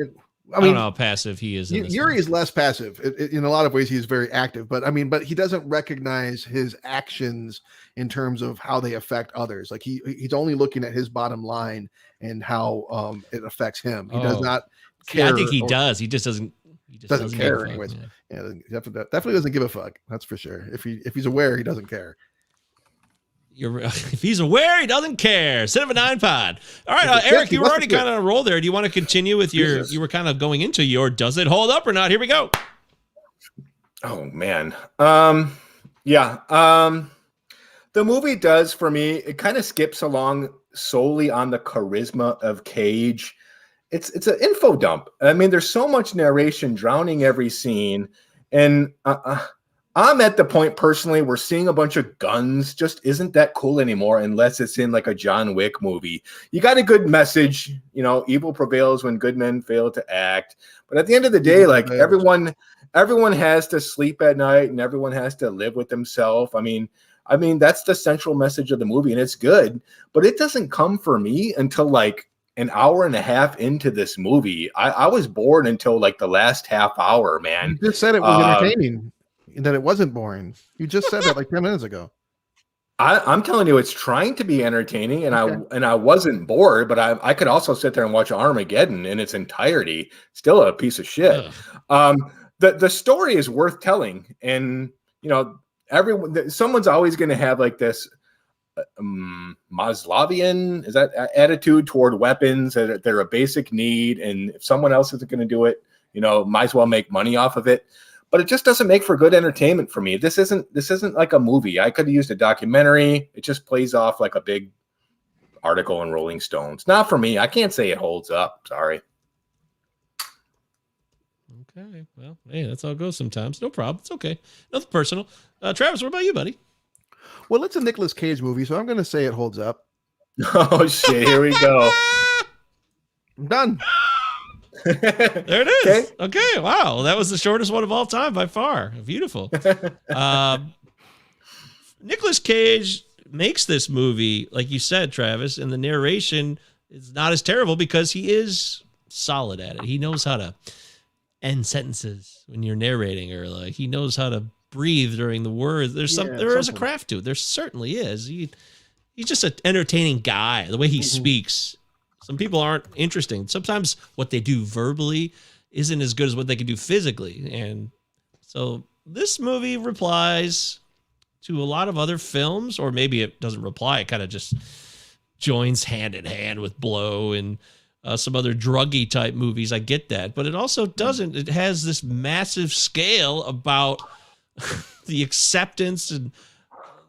I don't know how passive he is. Yuri is less passive. In a lot of ways, he is very active. But he doesn't recognize his actions in terms of how they affect others. Like he's only looking at his bottom line and how it affects him. He does not care. Yeah, I think he does. He just doesn't. He just doesn't care. Anyways, definitely doesn't give a fuck. That's for sure. If he's aware, he doesn't care. If he's aware, he doesn't care. Cinema 9 Pod. All right, Eric, you were already kind of on a roll there. Do you want to continue with your? You were kind of going into your. Does it hold up or not? Here we go. Oh man, yeah. The movie does for me. It kind of skips along solely on the charisma of Cage. It's an info dump. I mean, there's so much narration drowning every scene, and I'm at the point personally where seeing a bunch of guns just isn't that cool anymore unless it's in like a John Wick movie. You got a good message, evil prevails when good men fail to act. But at the end of the day, like everyone has to sleep at night and everyone has to live with themselves. I mean, that's the central message of the movie, and it's good, but it doesn't come for me until like an hour and a half into this movie. I was bored until like the last half hour, man. You just said it was entertaining. That it wasn't boring. You just said that like 10 minutes ago. I'm telling you, it's trying to be entertaining, and I wasn't bored, but I could also sit there and watch Armageddon in its entirety. Still a piece of shit. The story is worth telling, and someone's always going to have like this Maslowian attitude toward weapons. That they're a basic need, and if someone else isn't going to do it, might as well make money off of it. But it just doesn't make for good entertainment for me. This isn't like a movie. I could have used a documentary. It just plays off like a big article in Rolling Stones. Not for me. I can't say it holds up. Sorry. Okay. Well, hey, that's how it goes sometimes. No problem. It's okay. Nothing personal. Travis, what about you, buddy? Well, it's a Nicolas Cage movie, so I'm going to say it holds up. Oh, shit. Here we go. I'm done. There it is. Okay. Wow. That was the shortest one of all time by far. Beautiful. Nicolas Cage makes this movie, like you said, Travis, and the narration is not as terrible because he is solid at it. He knows how to end sentences when you're narrating, or like he knows how to breathe during the words. There is a craft to it. There certainly is. He's just an entertaining guy. The way he speaks. Some people aren't interesting. Sometimes what they do verbally isn't as good as what they can do physically. And so this movie replies to a lot of other films, or maybe it doesn't reply. It kind of just joins hand in hand with Blow and some other druggy type movies. I get that, but it also doesn't. It has this massive scale about the acceptance and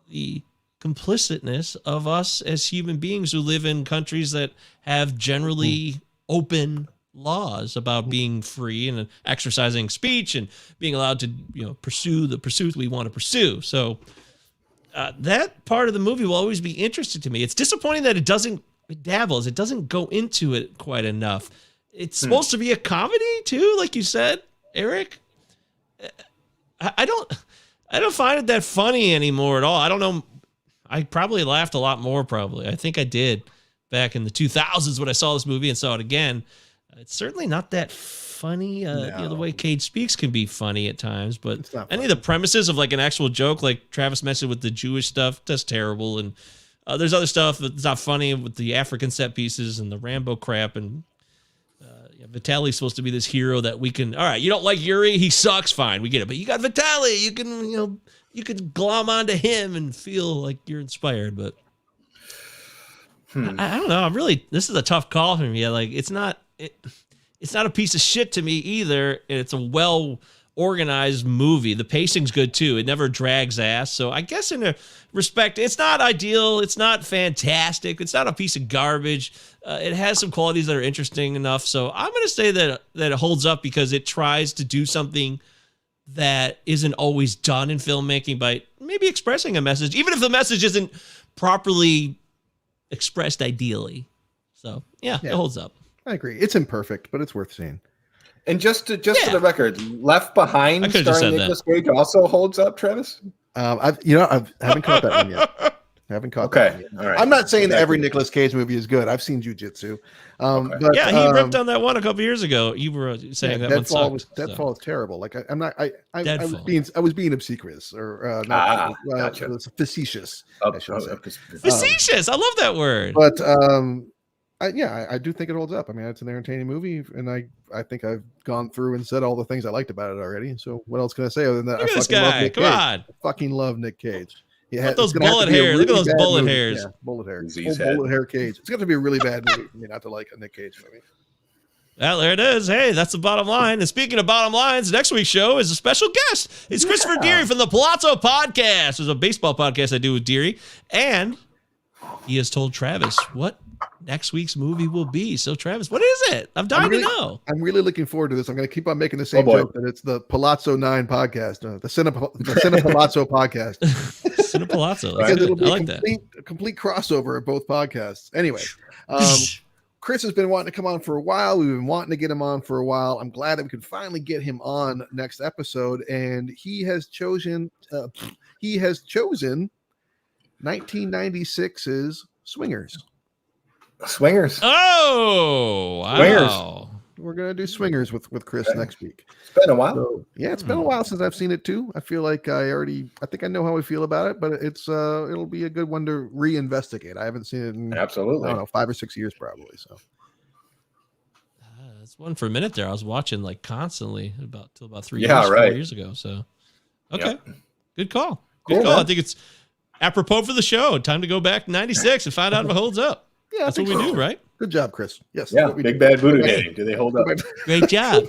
the complicitness of us as human beings who live in countries that have generally open laws about being free and exercising speech and being allowed to, pursue the pursuit we want to pursue. So that part of the movie will always be interesting to me. It's disappointing that it dabbles. It doesn't go into it quite enough. It's supposed to be a comedy too, like you said, Eric. I don't find it that funny anymore at all. I don't know. I probably laughed a lot more, probably. I think I did back in the 2000s when I saw this movie and saw it again. It's certainly not that funny. The way Cage speaks can be funny at times, but any of the premises of like an actual joke, like Travis mentioned with the Jewish stuff, that's terrible. And there's other stuff that's not funny with the African set pieces and the Rambo crap. And Vitaly's supposed to be this hero that we can. All right, you don't like Yuri? He sucks. Fine, we get it. But you got Vitaly. You can, you could glom onto him and feel like you're inspired. But I don't know. This is a tough call for me. Like, it's not a piece of shit to me either. It's a well organized movie. The pacing's good too. It never drags ass. So I guess in a respect, it's not ideal. It's not fantastic. It's not a piece of garbage. It has some qualities that are interesting enough. So I'm going to say that it holds up because it tries to do something that isn't always done in filmmaking by maybe expressing a message, even if the message isn't properly expressed ideally. So yeah. It holds up. I agree. It's imperfect, but it's worth seeing. And just for the record, Left Behind starring Nicolas Cage also holds up, Travis? I haven't caught that one yet. I haven't caught that one yet. All right. I'm not saying that every Nicolas Cage movie is good. I've seen Jiu-Jitsu. But he ripped on that one a couple years ago. You were saying that one sucked. Deadfall is terrible. Like I was being obsequious or gotcha. Facetious. I should say. Facetious. I love that word. But I do think it holds up. I mean, it's an entertaining movie, and I think I've gone through and said all the things I liked about it already. So what else can I say other than that? Look at this guy. Come on. I fucking love Nick Cage. Look at those bullet hair. Look at those bullet hairs. Yeah, bullet hair. Bullet hair Cage. It's got to be a really bad movie for me not to like a Nick Cage movie. Well, there it is. Hey, that's the bottom line. And speaking of bottom lines, next week's show is a special guest. It's Christopher Deary from the Palazzo Podcast. There's a baseball podcast I do with Deary. And he has told Travis what next week's movie will be. So, Travis, what is it? I'm dying to know. I'm really looking forward to this. I'm going to keep on making the same joke that it's the Palazzo 9 podcast, the Cine Palazzo podcast. Cine Palazzo. Because it'll be I like a complete crossover of both podcasts. Anyway, Chris has been wanting to come on for a while. We've been wanting to get him on for a while. I'm glad that we could finally get him on next episode. And he has chosen 1996's Swingers. Swingers. Oh, wow. Swingers. We're gonna do Swingers with Chris next week. It's been a while. So, it's been a while since I've seen it too. I feel like I think I know how I feel about it, but it'll be a good one to reinvestigate. I haven't seen it in absolutely, I don't know, 5 or 6 years probably. So that's one for a minute there. I was watching like constantly till about 4 years ago. So okay, good call. Good call. Man. I think it's apropos for the show. Time to go back to 96 and find out if it holds up. Yeah, that's what we do, right? Good job, Chris. Yes. Yeah. Big Bad Voodoo Daddy. Do they hold up? Great job.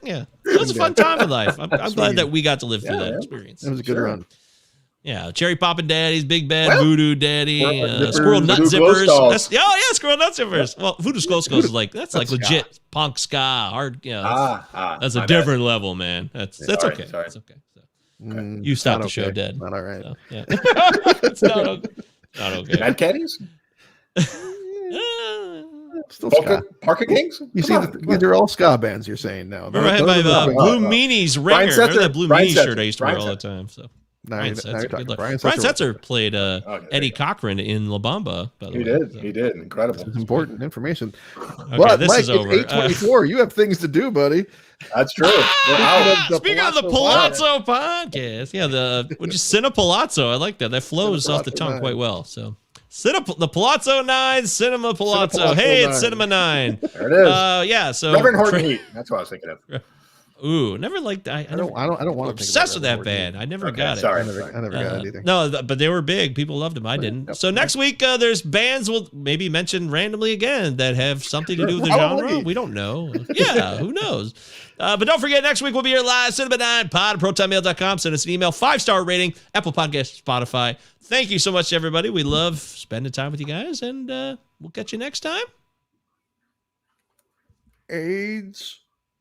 Yeah. It was a fun time in life. I'm glad that we got to live through that experience. It was a good run. Yeah, Cherry Poppin' Daddies, Big Bad Voodoo Daddy, Squirrel Nut Zippers. Squirrel Nut Zippers. Well, Voodoo Skull Skulls is like that's legit punk ska, hard. That's a different level, man. That's okay. Sorry. That's okay. So, you stopped the show dead. Not all right. So, yeah. It's not okay. Mad Caddies? Still ska. Polka Kings? You see, these are all ska bands you're saying now. Remember I had my Blue Meanies ringer. Remember that Blue Meanies shirt I used to wear all the time. So Brian Setzer played Eddie Cochran in La Bamba, by the way. He did. Incredible. It's important information. Okay, but this Mike, is over. It's 8:24. You have things to do, buddy. That's true. Speaking of the Palazzo podcast, which is Cine Palazzo. I like that. That flows off the tongue quite well. So the Palazzo 9, Cinema Palazzo. Hey, it's Cinema 9. There it is. So Reverend Horton Heat. That's what I was thinking of. Ooh, never liked. I don't want to obsessed with that band. I never got it. Sorry, I never got it either. No, but they were big. People loved them. I didn't. Yep. So next week, there's bands we'll maybe mention randomly again that have something to do with the genre. We don't know. Yeah, who knows? But don't forget, next week we'll be here live. Cinema9pod@protonmail.com. Send us an email. 5-star rating. Apple Podcast, Spotify. Thank you so much, everybody. We love spending time with you guys, and we'll catch you next time. AIDS.